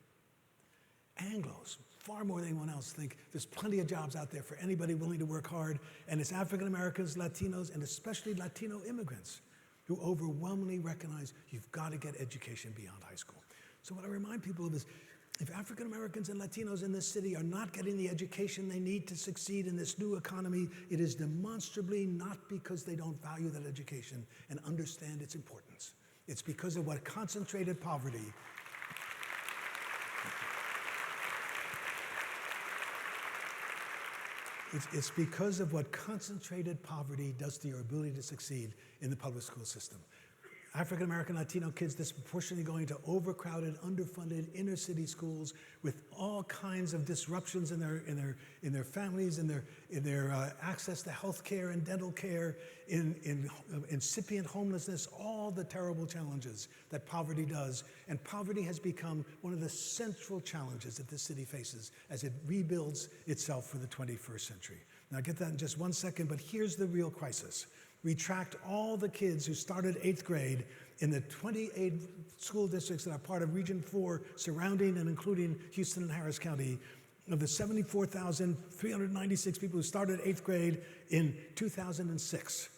Anglos, far more than anyone else, think there's plenty of jobs out there for anybody willing to work hard. And it's African Americans, Latinos, and especially Latino immigrants who overwhelmingly recognize you've got to get education beyond high school. So what I remind people of is, if African Americans and Latinos in this city are not getting the education they need to succeed in this new economy, it is demonstrably not because they don't value that education and understand its importance. It's because of what concentrated poverty It's because of what concentrated poverty does to your ability to succeed in the public school system. African American, Latino kids disproportionately going to overcrowded, underfunded inner city schools with all kinds of disruptions in their families, in their access to health care and dental care, in incipient homelessness, all the terrible challenges that poverty does. And poverty has become one of the central challenges that this city faces as it rebuilds itself for the 21st century. Now, I'll get that in just one second, but here's the real crisis. We tracked all the kids who started 8th grade in the 28 school districts that are part of Region 4, surrounding and including Houston and Harris County. Of the 74,396 people who started 8th grade in 2006,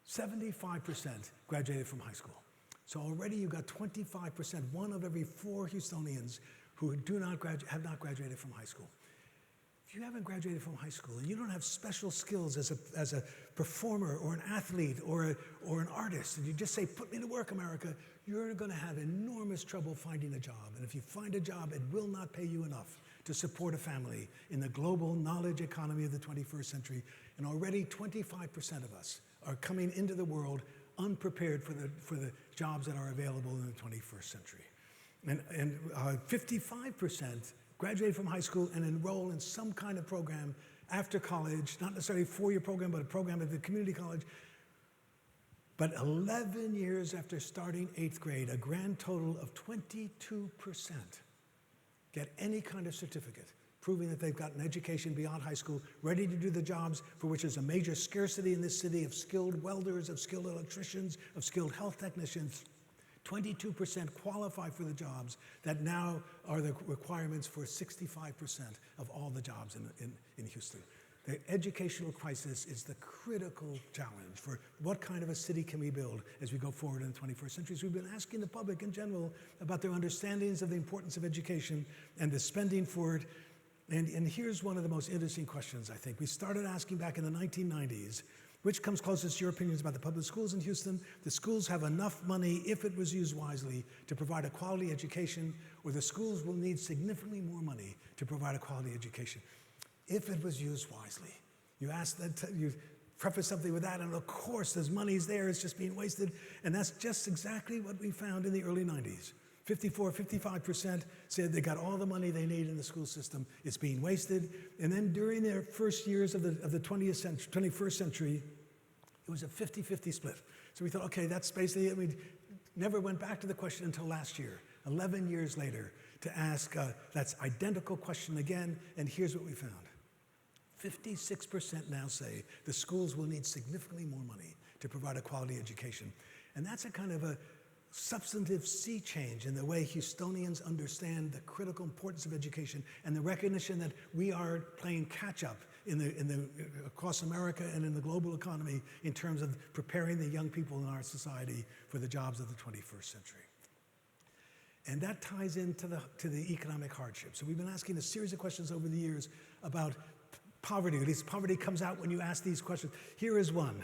75% graduated from high school. So already you got 25%, one of every 4 Houstonians who have not graduated from high school. If you haven't graduated from high school and you don't have special skills as a performer or an athlete or an artist, and you just say, put me to work, America, you're going to have enormous trouble finding a job. And if you find a job, it will not pay you enough to support a family in the global knowledge economy of the 21st century. And already 25% of us are coming into the world unprepared for the jobs that are available in the 21st century. And 55% graduate from high school and enroll in some kind of program after college, not necessarily a 4-year program, but a program at the community college. But 11 years after starting 8th grade, a grand total of 22% get any kind of certificate, proving that they've got an education beyond high school, ready to do the jobs for which there's a major scarcity in this city of skilled welders, of skilled electricians, of skilled health technicians. 22% qualify for the jobs that now are the requirements for 65% of all the jobs in Houston. The educational crisis is the critical challenge for what kind of a city can we build as we go forward in the 21st century. So we've been asking the public in general about their understandings of the importance of education and the spending for it. And here's one of the most interesting questions, I think. We started asking back in the 1990s, which comes closest to your opinions about the public schools in Houston? The schools have enough money, if it was used wisely, to provide a quality education, or the schools will need significantly more money to provide a quality education, if it was used wisely. You ask that, you preface something with that, and of course, there's money's there, it's just being wasted. And that's just exactly what we found in the early 90s. 55% said they got all the money they need in the school system. It's being wasted. And then during their first years of the 21st century, it was a 50-50 split. So we thought, okay, that's basically it. We never went back to the question until last year, 11 years later, to ask that identical question again. And here's what we found. 56% now say the schools will need significantly more money to provide a quality education. And that's a kind of a substantive sea change in the way Houstonians understand the critical importance of education and the recognition that we are playing catch-up across America and in the global economy in terms of preparing the young people in our society for the jobs of the 21st century. And that ties into the economic hardship. So we've been asking a series of questions over the years about poverty. At least poverty comes out when you ask these questions. Here is one,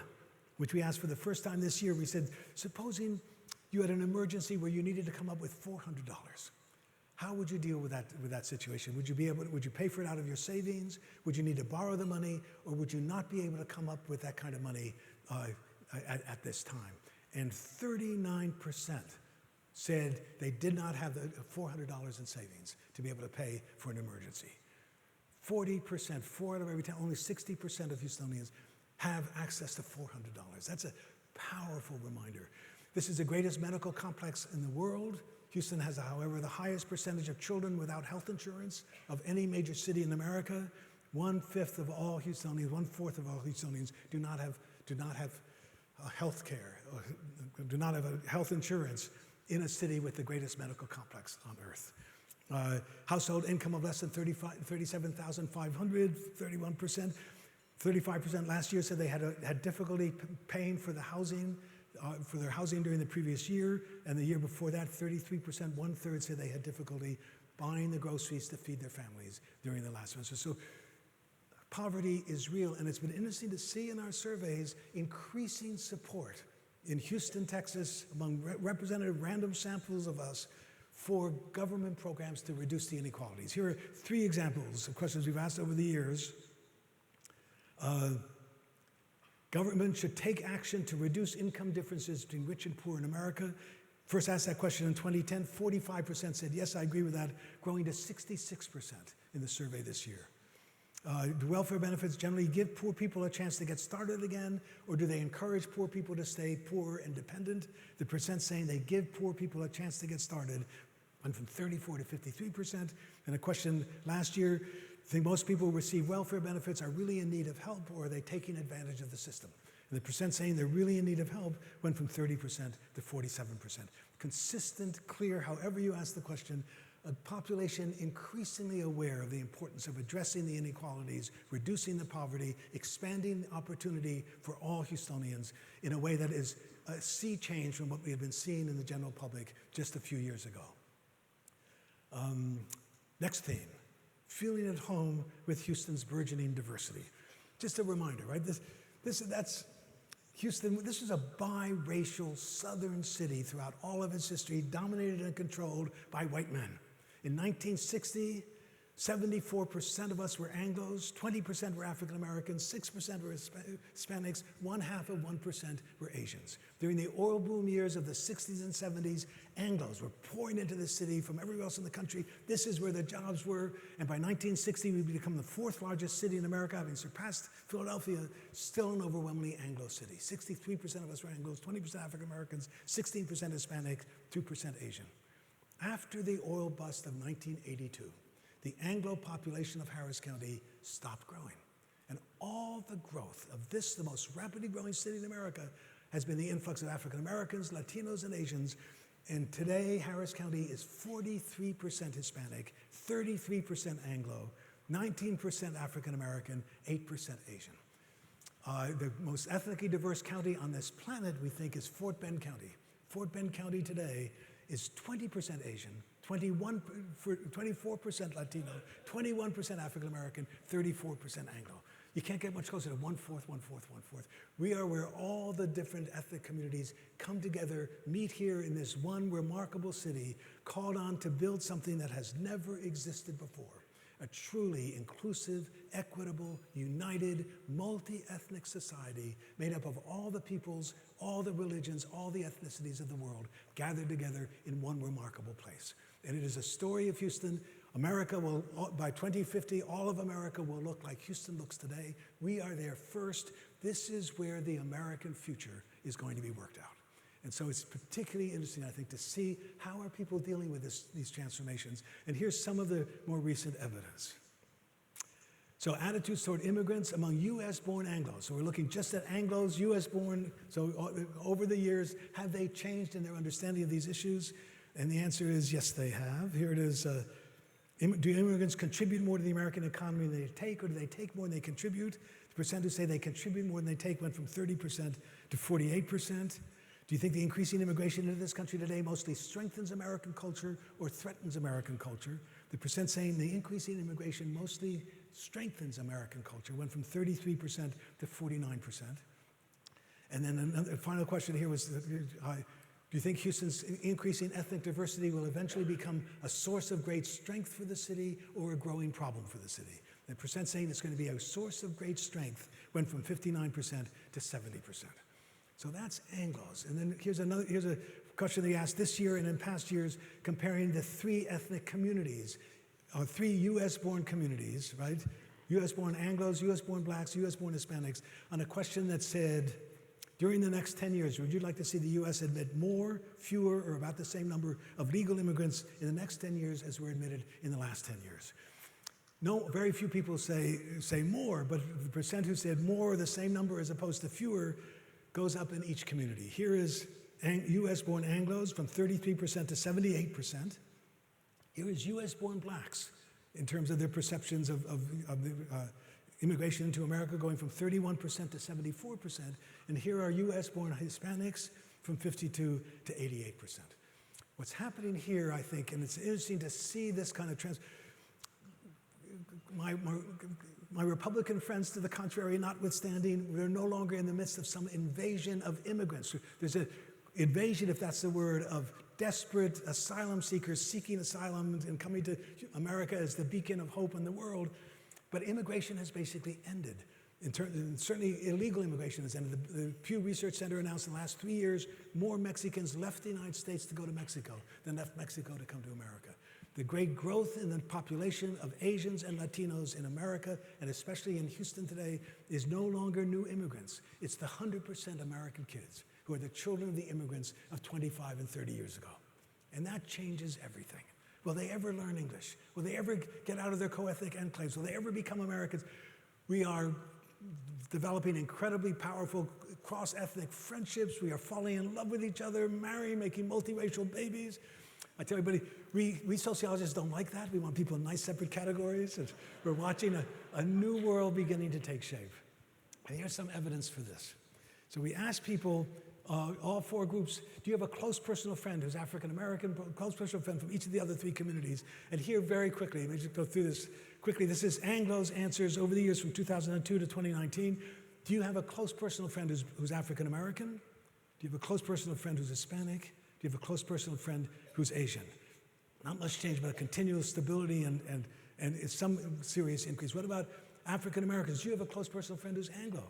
which we asked for the first time this year. We said, supposing you had an emergency where you needed to come up with $400. How would you deal with that situation? Would you pay for it out of your savings? Would you need to borrow the money? Or would you not be able to come up with that kind of money at this time? And 39% said they did not have the $400 in savings to be able to pay for an emergency. 40%, 4 out of every 10, only 60% of Houstonians have access to $400. That's a powerful reminder. This is the greatest medical complex in the world. Houston has, however, the highest percentage of children without health insurance of any major city in America. 1/5 of all Houstonians, 1/4 of all Houstonians do not have health care, or do not have a health insurance in a city with the greatest medical complex on earth. Household income of less than $37,500, 31%. 35% last year said they had difficulty paying for the housing, for their housing during the previous year, and the year before that, 33%, 1/3 said they had difficulty buying the groceries to feed their families during the last semester. So poverty is real, and it's been interesting to see in our surveys increasing support in Houston, Texas, among representative random samples of us for government programs to reduce the inequalities. Here are 3 examples of questions we've asked over the years. Government should take action to reduce income differences between rich and poor in America. First asked that question in 2010, 45% said, yes, I agree with that, growing to 66% in the survey this year. Do welfare benefits generally give poor people a chance to get started again, or do they encourage poor people to stay poor and dependent? The percent saying they give poor people a chance to get started went from 34 to 53%. And a question last year, think most people who receive welfare benefits are really in need of help, or are they taking advantage of the system? And the percent saying they're really in need of help went from 30% to 47%. Consistent, clear, however you ask the question, a population increasingly aware of the importance of addressing the inequalities, reducing the poverty, expanding opportunity for all Houstonians in a way that is a sea change from what we had been seeing in the general public just a few years ago. Next theme, feeling at home with Houston's burgeoning diversity. Just a reminder, right? That's Houston. This is a biracial southern city throughout all of its history, dominated and controlled by white men. In 1960, 74% of us were Anglos, 20% were African Americans, 6% were Hispanics, 1/2% were Asians. During the oil boom years of the 60s and 70s, Anglos were pouring into the city from everywhere else in the country. This is where the jobs were. And by 1960, we'd become the 4th largest city in America, having surpassed Philadelphia, still an overwhelmingly Anglo city. 63% of us were Anglos, 20% African Americans, 16% Hispanic, 2% Asian. After the oil bust of 1982, the Anglo population of Harris County stopped growing. And all the growth of this, the most rapidly growing city in America, has been the influx of African Americans, Latinos, and Asians. And today, Harris County is 43% Hispanic, 33% Anglo, 19% African American, 8% Asian. The most ethnically diverse county on this planet, we think, is Fort Bend County. Fort Bend County today is 20% Asian, 24% Latino, 21% African American, 34% Anglo. You can't get much closer to 1/4, 1/4, 1/4. We are where all the different ethnic communities come together, meet here in this one remarkable city, called on to build something that has never existed before. A truly inclusive, equitable, united, multi-ethnic society made up of all the peoples, all the religions, all the ethnicities of the world gathered together in one remarkable place. And it is a story of Houston. America will, by 2050, all of America will look like Houston looks today. We are there first. This is where the American future is going to be worked out. And so it's particularly interesting, I think, to see how are people dealing with these transformations. And here's some of the more recent evidence. So attitudes toward immigrants among US-born Anglos. So we're looking just at Anglos, US-born. So over the years, have they changed in their understanding of these issues? And the answer is yes, they have. Here it is. Do immigrants contribute more to the American economy than they take, or do they take more than they contribute? The percent who say they contribute more than they take went from 30% to 48%. Do you think the increasing immigration into this country today mostly strengthens American culture or threatens American culture? The percent saying the increasing immigration mostly strengthens American culture went from 33% to 49%. And then another final question here was, do you think Houston's increasing ethnic diversity will eventually become a source of great strength for the city or a growing problem for the city? The percent saying it's going to be a source of great strength went from 59% to 70%. So that's Anglos. And then here's a question they asked this year and in past years, comparing the three ethnic communities, three US-born communities, right? US-born Anglos, US-born blacks, US-born Hispanics, on a question that said, during the next 10 years, would you like to see the US admit more, fewer, or about the same number of legal immigrants in the next 10 years as were admitted in the last 10 years? No, very few people say more, but the percent who said more or the same number as opposed to fewer goes up in each community. Here is US-born Anglos from 33% to 78%. Here is US-born blacks in terms of their perceptions of immigration into America going from 31% to 74%. And here are US-born Hispanics from 52 to 88%. What's happening here, I think, and it's interesting to see this kind of trend. My Republican friends, to the contrary, notwithstanding, we're no longer in the midst of some invasion of immigrants. There's an invasion, if that's the word, of desperate asylum seekers seeking asylum and coming to America as the beacon of hope in the world. But immigration has basically ended. Certainly illegal immigration has ended. The Pew Research Center announced in the last 3 years, more Mexicans left the United States to go to Mexico than left Mexico to come to America. The great growth in the population of Asians and Latinos in America, and especially in Houston today, is no longer new immigrants. It's the 100% American kids who are the children of the immigrants of 25 and 30 years ago. And that changes everything. Will they ever learn English? Will they ever get out of their co-ethnic enclaves? Will they ever become Americans? We are developing incredibly powerful cross-ethnic friendships. We are falling in love with each other, marrying, making multiracial babies. I tell everybody, we sociologists don't like that. We want people in nice separate categories. And we're watching a new world beginning to take shape. And here's some evidence for this. So we asked people, all four groups, do you have a close personal friend who's African American, close personal friend from each of the other three communities? And here very quickly, let me just go through this quickly. This is Anglo's answers over the years from 2002 to 2019. Do you have a close personal friend who's African American? Do you have a close personal friend who's Hispanic? Do you have a close personal friend who's Asian? Not much change, but a continual stability and some serious increase. What about African Americans? Do you have a close personal friend who's Anglo?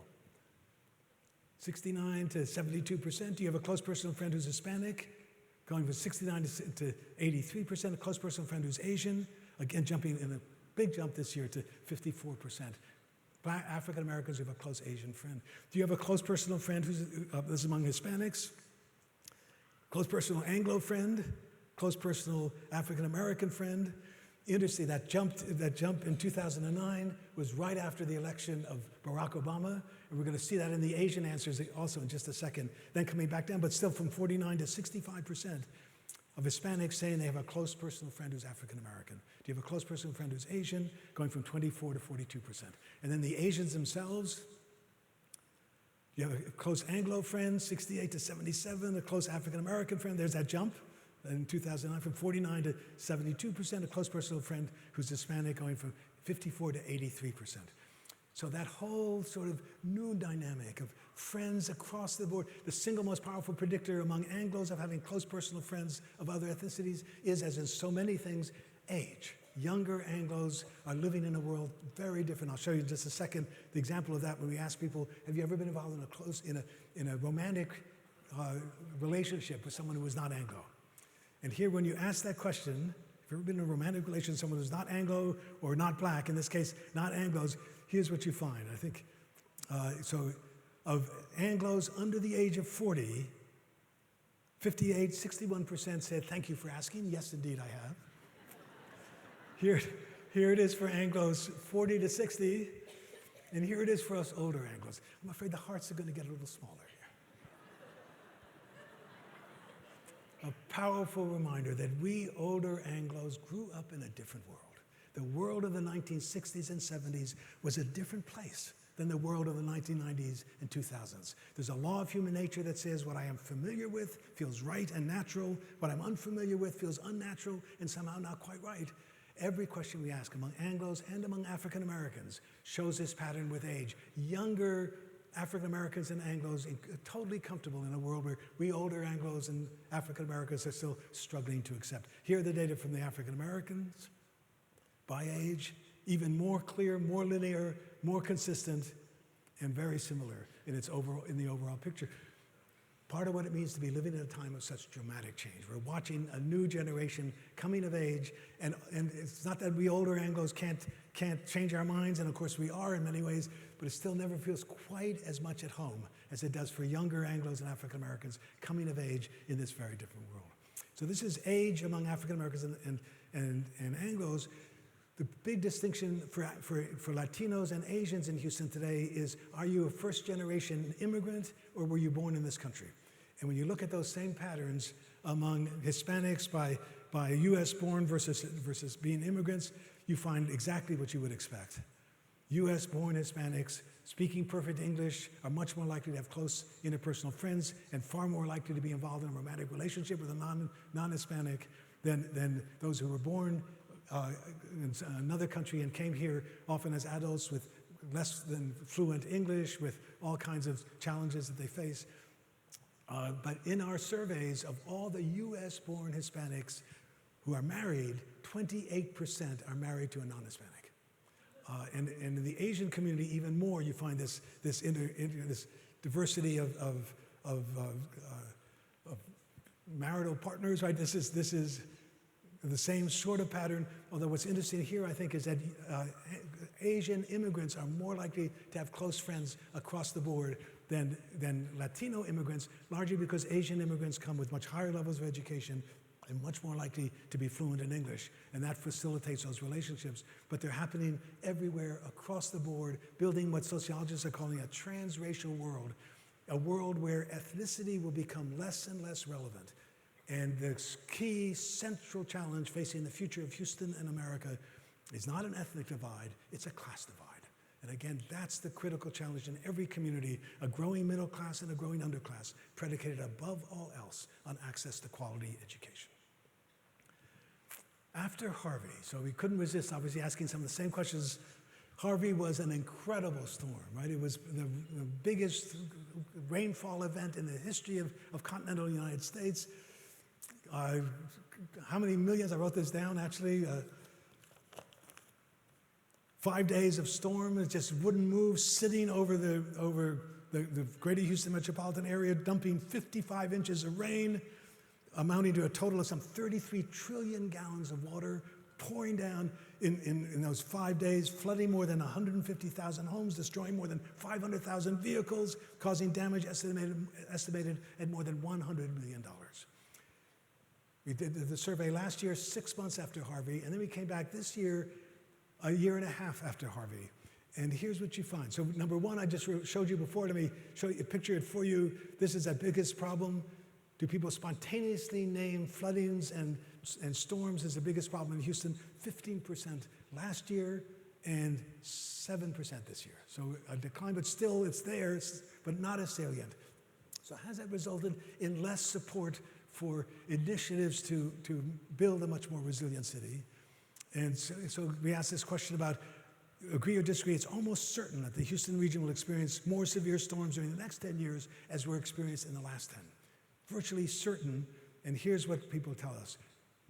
69 to 72%. Do you have a close personal friend who's Hispanic? Going from 69 to 83%. A close personal friend who's Asian? Again, jumping in a big jump this year to 54%. Black African Americans, you have a close Asian friend. Do you have a close personal friend who's this is among Hispanics? Close personal Anglo friend? Close personal African American friend? Interesting, that jump in 2009 was right after the election of Barack Obama, and we're going to see that in the Asian answers also in just a second. Then coming back down, but still from 49 to 65% of Hispanics saying they have a close personal friend who's African American. Do you have a close personal friend who's Asian? Going from 24 to 42%. And then the Asians themselves, you have a close Anglo friend, 68 to 77, a close African American friend, there's that jump. In 2009, from 49 to 72%, a close personal friend who's Hispanic going from 54 to 83%. So that whole sort of new dynamic of friends across the board, the single most powerful predictor among Anglos of having close personal friends of other ethnicities is, as in so many things, age. Younger Anglos are living in a world very different. I'll show you in just a second the example of that when we ask people, have you ever been involved in a romantic relationship with someone who was not Anglo? And here, when you ask that question, if you've ever been in a romantic relationship with someone who's not Anglo or not black, in this case, not Anglos, here's what you find. I think, so of Anglos under the age of 40, 61% said, thank you for asking. Yes, indeed, I have. Here it is for Anglos 40 to 60, and here it is for us older Anglos. I'm afraid the hearts are going to get a little smaller. A powerful reminder that we older Anglos grew up in a different world. The world of the 1960s and 70s was a different place than the world of the 1990s and 2000s. There's a law of human nature that says what I am familiar with feels right and natural, what I'm unfamiliar with feels unnatural and somehow not quite right. Every question we ask among Anglos and among African Americans shows this pattern with age. Younger African Americans and Anglos totally comfortable in a world where we older Anglos and African Americans are still struggling to accept. Here are the data from the African Americans by age, even more clear, more linear, more consistent, and very similar in the overall picture. part of what it means to be living at a time of such dramatic change. We're watching a new generation coming of age, and it's not that we older Anglos can't change our minds, and of course we are in many ways, but it still never feels quite as much at home as it does for younger Anglos and African Americans coming of age in this very different world. So this is age among African Americans and Anglos. The big distinction for Latinos and Asians in Houston today is, are you a first-generation immigrant or were you born in this country? And when you look at those same patterns among Hispanics by US-born versus being immigrants, you find exactly what you would expect. US-born Hispanics speaking perfect English are much more likely to have close interpersonal friends and far more likely to be involved in a romantic relationship with a non-Hispanic than those who were born in another country and came here often as adults with less than fluent English, with all kinds of challenges that they face. But in our surveys of all the US-born Hispanics who are married, 28% are married to a non-Hispanic. And in the Asian community, even more, you find this diversity of marital partners, right? This is the same sort of pattern, although what's interesting here, I think, is that Asian immigrants are more likely to have close friends across the board than Latino immigrants, largely because Asian immigrants come with much higher levels of education and much more likely to be fluent in English, and that facilitates those relationships. But they're happening everywhere across the board, building what sociologists are calling a transracial world, a world where ethnicity will become less and less relevant. And the key central challenge facing the future of Houston and America is not an ethnic divide, it's a class divide. And again, that's the critical challenge in every community, a growing middle class and a growing underclass, predicated above all else on access to quality education. After Harvey, so we couldn't resist obviously asking some of the same questions. Harvey was an incredible storm, right? It was the biggest rainfall event in the history of continental United States. How many millions? I wrote this down actually. 5 days of storm, it just wouldn't move, sitting over the greater Houston metropolitan area, dumping 55 inches of rain, amounting to a total of some 33 trillion gallons of water pouring down in those 5 days, flooding more than 150,000 homes, destroying more than 500,000 vehicles, causing damage estimated at more than $100 million. We did the survey last year, 6 months after Harvey, and then we came back this year, a year and a half after Harvey. And here's what you find. So number one, I just showed you before. Let me show you, picture it for you. This is our biggest problem. Do people spontaneously name floodings and storms as the biggest problem in Houston? 15% last year and 7% this year. So a decline, but still it's there, but not as salient. So has that resulted in less support for initiatives to build a much more resilient city? And so we asked this question about, agree or disagree, it's almost certain that the Houston region will experience more severe storms during the next 10 years as we're experienced in the last 10. Virtually certain, and here's what people tell us,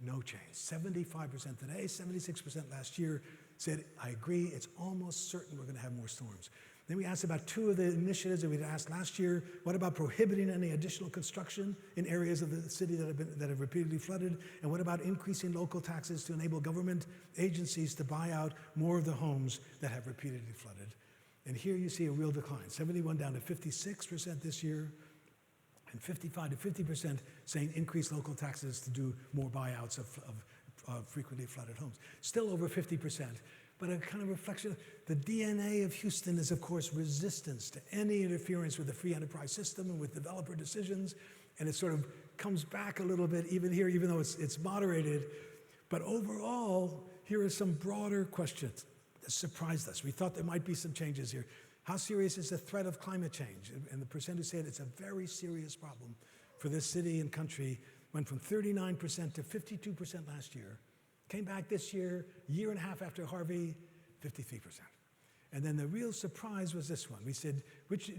no change. 75% today, 76% last year said, I agree, it's almost certain we're gonna have more storms. Then we asked about two of the initiatives that we'd asked last year. What about prohibiting any additional construction in areas of the city that have repeatedly flooded? And what about increasing local taxes to enable government agencies to buy out more of the homes that have repeatedly flooded? And here you see a real decline, 71 down to 56% this year, and 55 to 50% saying increase local taxes to do more buyouts of frequently flooded homes. Still over 50%. But a kind of reflection, the DNA of Houston is, of course, resistance to any interference with the free enterprise system and with developer decisions. And it sort of comes back a little bit even here, even though it's moderated. But overall, here are some broader questions that surprised us. We thought there might be some changes here. How serious is the threat of climate change? And the percent who said it's a very serious problem for this city and country went from 39% to 52% last year. Came back this year, year and a half after Harvey, 53%. And then the real surprise was this one. We said, which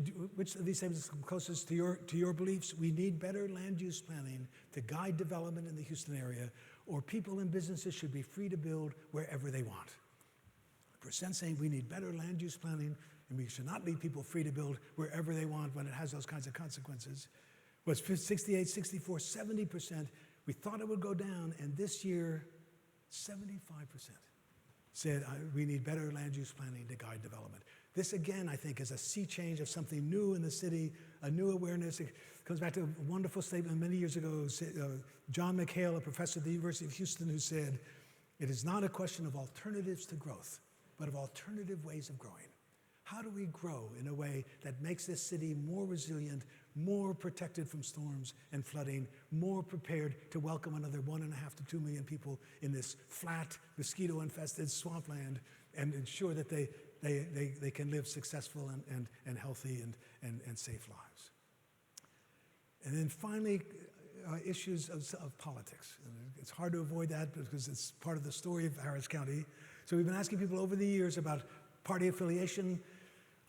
of these things is closest to your beliefs? We need better land use planning to guide development in the Houston area, or people and businesses should be free to build wherever they want. Percent saying we need better land use planning, and we should not leave people free to build wherever they want when it has those kinds of consequences. was 68, 64, 70%. We thought it would go down, and this year, 75% said we need better land use planning to guide development. This, again, I think, is a sea change of something new in the city, a new awareness. It comes back to a wonderful statement many years ago, John McHale, a professor at the University of Houston, who said, "It is not a question of alternatives to growth, but of alternative ways of growing." How do we grow in a way that makes this city more resilient, more protected from storms and flooding, more prepared to welcome another 1.5 to 2 million people in this flat, mosquito-infested swampland, and ensure that they can live successful and healthy and safe lives? And then finally, issues of politics. And it's hard to avoid that because it's part of the story of Harris County. So we've been asking people over the years about party affiliation.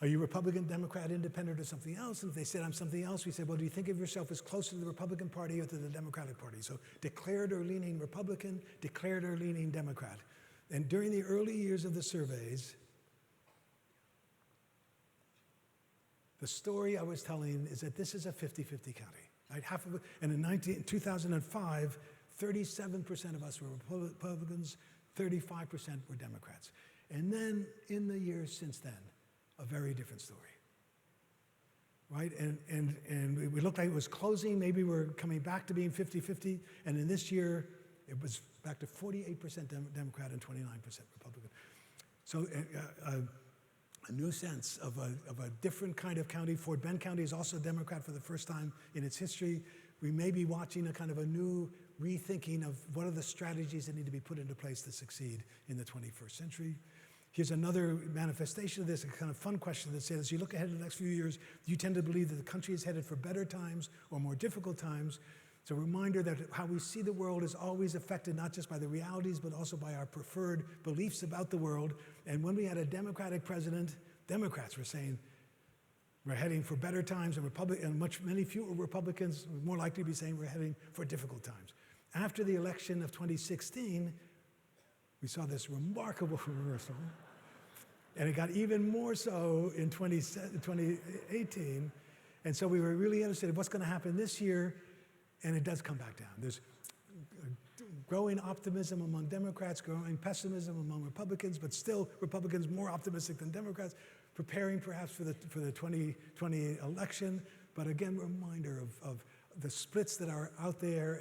Are you Republican, Democrat, Independent, or something else? And if they said, I'm something else, we said, well, do you think of yourself as closer to the Republican Party or to the Democratic Party? So declared or leaning Republican, declared or leaning Democrat. And during the early years of the surveys, the story I was telling is that this is a 50-50 county. Right? And in 2005, 37% of us were Republicans, 35% were Democrats. And then in the years since then, a very different story, right? And we looked like it was closing. Maybe we're coming back to being 50-50. And in this year, it was back to 48% Democrat and 29% Republican. So a new sense of a different kind of county. Fort Bend County is also Democrat for the first time in its history. We may be watching a kind of a new rethinking of what are the strategies that need to be put into place to succeed in the 21st century. Here's another manifestation of this, a kind of fun question that says, as you look ahead to the next few years, do you tend to believe that the country is headed for better times or more difficult times? It's a reminder that how we see the world is always affected not just by the realities, but also by our preferred beliefs about the world. And when we had a Democratic president, Democrats were saying, we're heading for better times, and many fewer Republicans were more likely to be saying we're heading for difficult times. After the election of 2016, we saw this remarkable reversal. And it got even more so in 2018. And so we were really interested in what's going to happen this year, and it does come back down. There's growing optimism among Democrats, growing pessimism among Republicans, but still Republicans more optimistic than Democrats, preparing perhaps for the 2020 election. But again, a reminder of the splits that are out there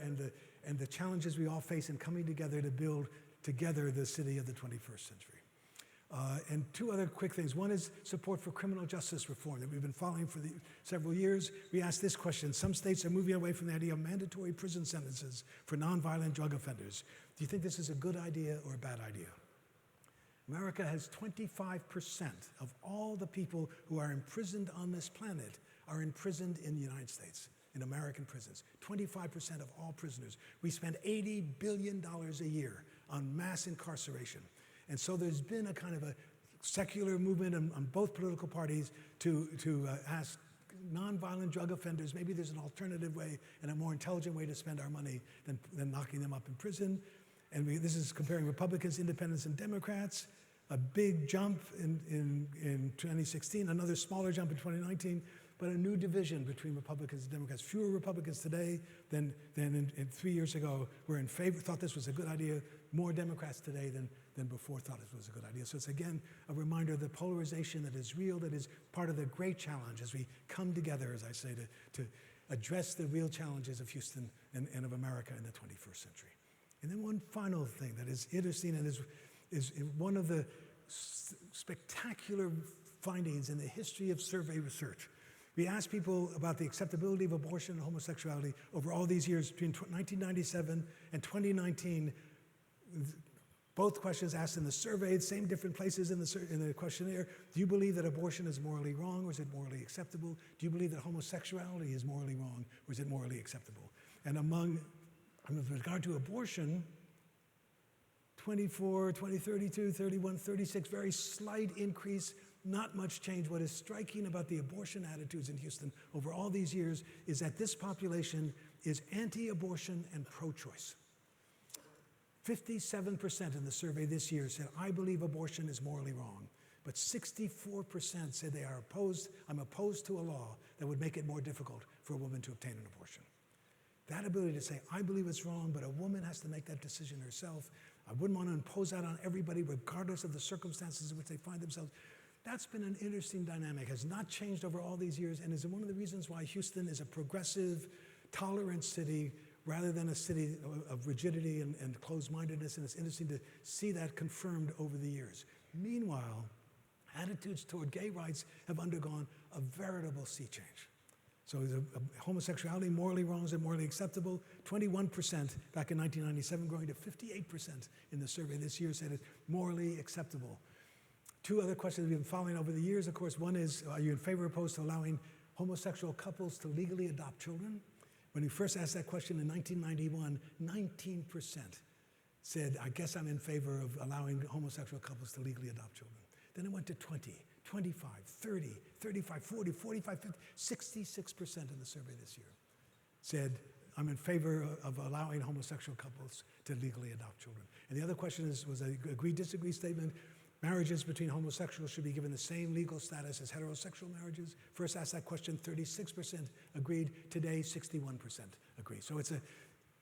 and the challenges we all face in coming together to build together the city of the 21st century. And two other quick things. One is support for criminal justice reform that we've been following for several years. We asked this question. Some states are moving away from the idea of mandatory prison sentences for nonviolent drug offenders. Do you think this is a good idea or a bad idea? America has 25% of all the people who are imprisoned on this planet are imprisoned in the United States, in American prisons. 25% of all prisoners. We spend $80 billion a year on mass incarceration. And so there's been a kind of a secular movement on both political parties to ask nonviolent drug offenders, maybe there's an alternative way and a more intelligent way to spend our money than locking them up in prison. And this is comparing Republicans, Independents, and Democrats. A big jump in 2016, another smaller jump in 2019, but a new division between Republicans and Democrats. Fewer Republicans today than in 3 years ago were in favor, thought this was a good idea. More Democrats today than before thought it was a good idea. So it's again a reminder of the polarization that is real, that is part of the great challenge as we come together, as I say, to address the real challenges of Houston and of America in the 21st century. And then one final thing that is interesting and is one of the spectacular findings in the history of survey research. We asked people about the acceptability of abortion and homosexuality over all these years between 1997 and 2019. Both questions asked in the survey, same different places in the questionnaire. Do you believe that abortion is morally wrong or is it morally acceptable? Do you believe that homosexuality is morally wrong or is it morally acceptable? And with regard to abortion, 24, 20, 32, 31, 36, very slight increase, not much change. What is striking about the abortion attitudes in Houston over all these years is that this population is anti-abortion and pro-choice. 57% in the survey this year said, I believe abortion is morally wrong. but 64% said they are opposed. I'm opposed to a law that would make it more difficult for a woman to obtain an abortion. That ability to say, I believe it's wrong, but a woman has to make that decision herself. I wouldn't want to impose that on everybody, regardless of the circumstances in which they find themselves. That's been an interesting dynamic, has not changed over all these years, and is one of the reasons why Houston is a progressive, tolerant city rather than a city of rigidity and closed-mindedness, and it's interesting to see that confirmed over the years. Meanwhile, attitudes toward gay rights have undergone a veritable sea change. So is homosexuality morally wrong? Is it morally acceptable? 21% back in 1997, growing to 58% in the survey this year said it's morally acceptable. Two other questions we've been following over the years, of course. One is, are you in favor or opposed to allowing homosexual couples to legally adopt children? When we first asked that question in 1991, 19% said, I guess I'm in favor of allowing homosexual couples to legally adopt children. Then it went to 20, 25, 30, 35, 40, 45, 50, 66% in the survey this year said, I'm in favor of allowing homosexual couples to legally adopt children. And the other question was an agree-disagree statement. Marriages between homosexuals should be given the same legal status as heterosexual marriages. First asked that question, 36% agreed. Today, 61% agree. So it's an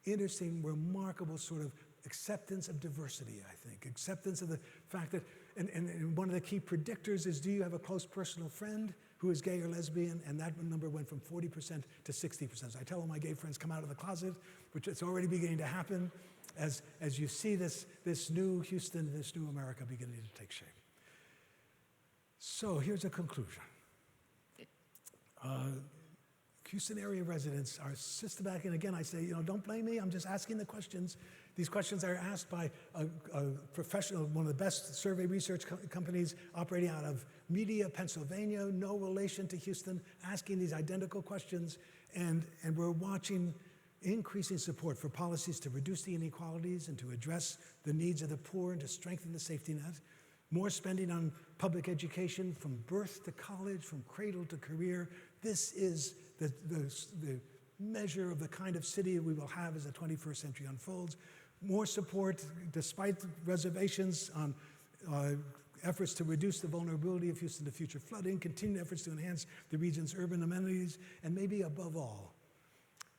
interesting, remarkable sort of acceptance of diversity, I think. Acceptance of the fact that, and one of the key predictors is, do you have a close personal friend who is gay or lesbian? And that number went from 40% to 60%. So I tell all my gay friends, come out of the closet, which it's already beginning to happen as you see this new Houston, this new America beginning to take shape. So here's a conclusion. Houston area residents are systematic, and again, I say, don't blame me, I'm just asking the questions. These questions are asked by a professional, one of the best survey research companies operating out of Media, Pennsylvania, no relation to Houston, asking these identical questions, and we're watching increasing support for policies to reduce the inequalities and to address the needs of the poor and to strengthen the safety net. More spending on public education from birth to college, from cradle to career. This is the measure of the kind of city we will have as the 21st century unfolds. More support, despite reservations on efforts to reduce the vulnerability of Houston to future flooding, continued efforts to enhance the region's urban amenities, and maybe above all,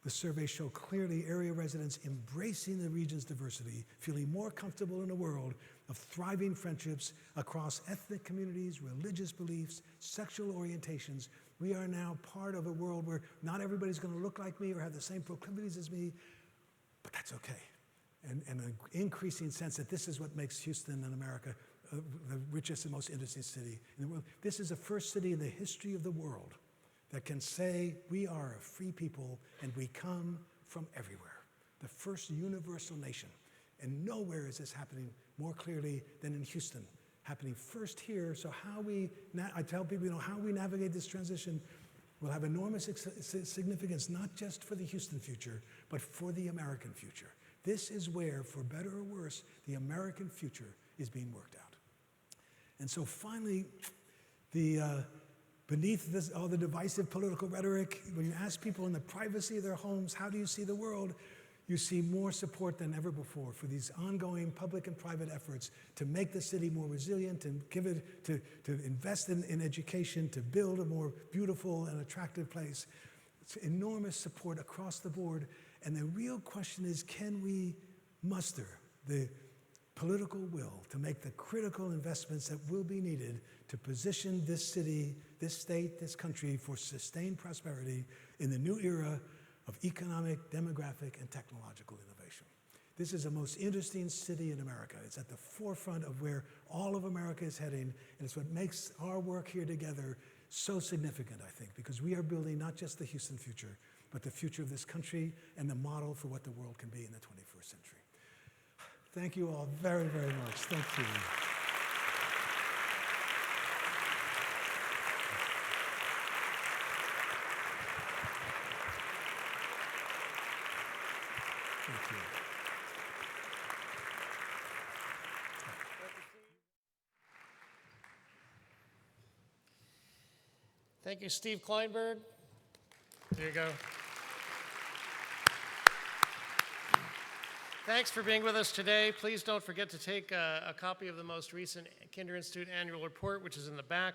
the surveys show clearly area residents embracing the region's diversity, feeling more comfortable in a world of thriving friendships across ethnic communities, religious beliefs, sexual orientations. We are now part of a world where not everybody's going to look like me or have the same proclivities as me, but that's okay. And an increasing sense that this is what makes Houston and America the richest and most interesting city in the world. This is the first city in the history of the world that can say we are a free people and we come from everywhere. The first universal nation. And nowhere is this happening more clearly than in Houston. Happening first here, so I tell people, how we navigate this transition will have enormous significance, not just for the Houston future, but for the American future. This is where, for better or worse, the American future is being worked out. And so finally, beneath all the divisive political rhetoric, when you ask people in the privacy of their homes, how do you see the world? You see more support than ever before for these ongoing public and private efforts to make the city more resilient and give it, to invest in education, to build a more beautiful and attractive place. It's enormous support across the board. And the real question is, can we muster the political will to make the critical investments that will be needed to position this city, this state, this country for sustained prosperity in the new era of economic, demographic, and technological innovation. This is the most interesting city in America. It's at the forefront of where all of America is heading, and it's what makes our work here together so significant, I think, because we are building not just the Houston future, but the future of this country and the model for what the world can be in the 21st century. Thank you all very, very much. Thank you. Thank you. Thank you, Steve Kleinberg. There you go. Thanks for being with us today. Please don't forget to take a copy of the most recent Kinder Institute annual report, which is in the back.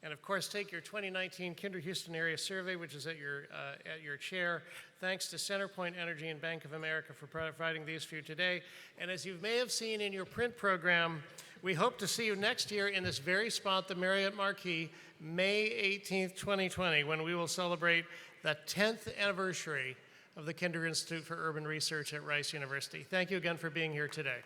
And of course, take your 2019 Kinder Houston Area Survey, which is at your chair. Thanks to CenterPoint Energy and Bank of America for providing these for you today. And as you may have seen in your print program, we hope to see you next year in this very spot, the Marriott Marquis, May 18th, 2020, when we will celebrate the 10th anniversary of the Kinder Institute for Urban Research at Rice University. Thank you again for being here today.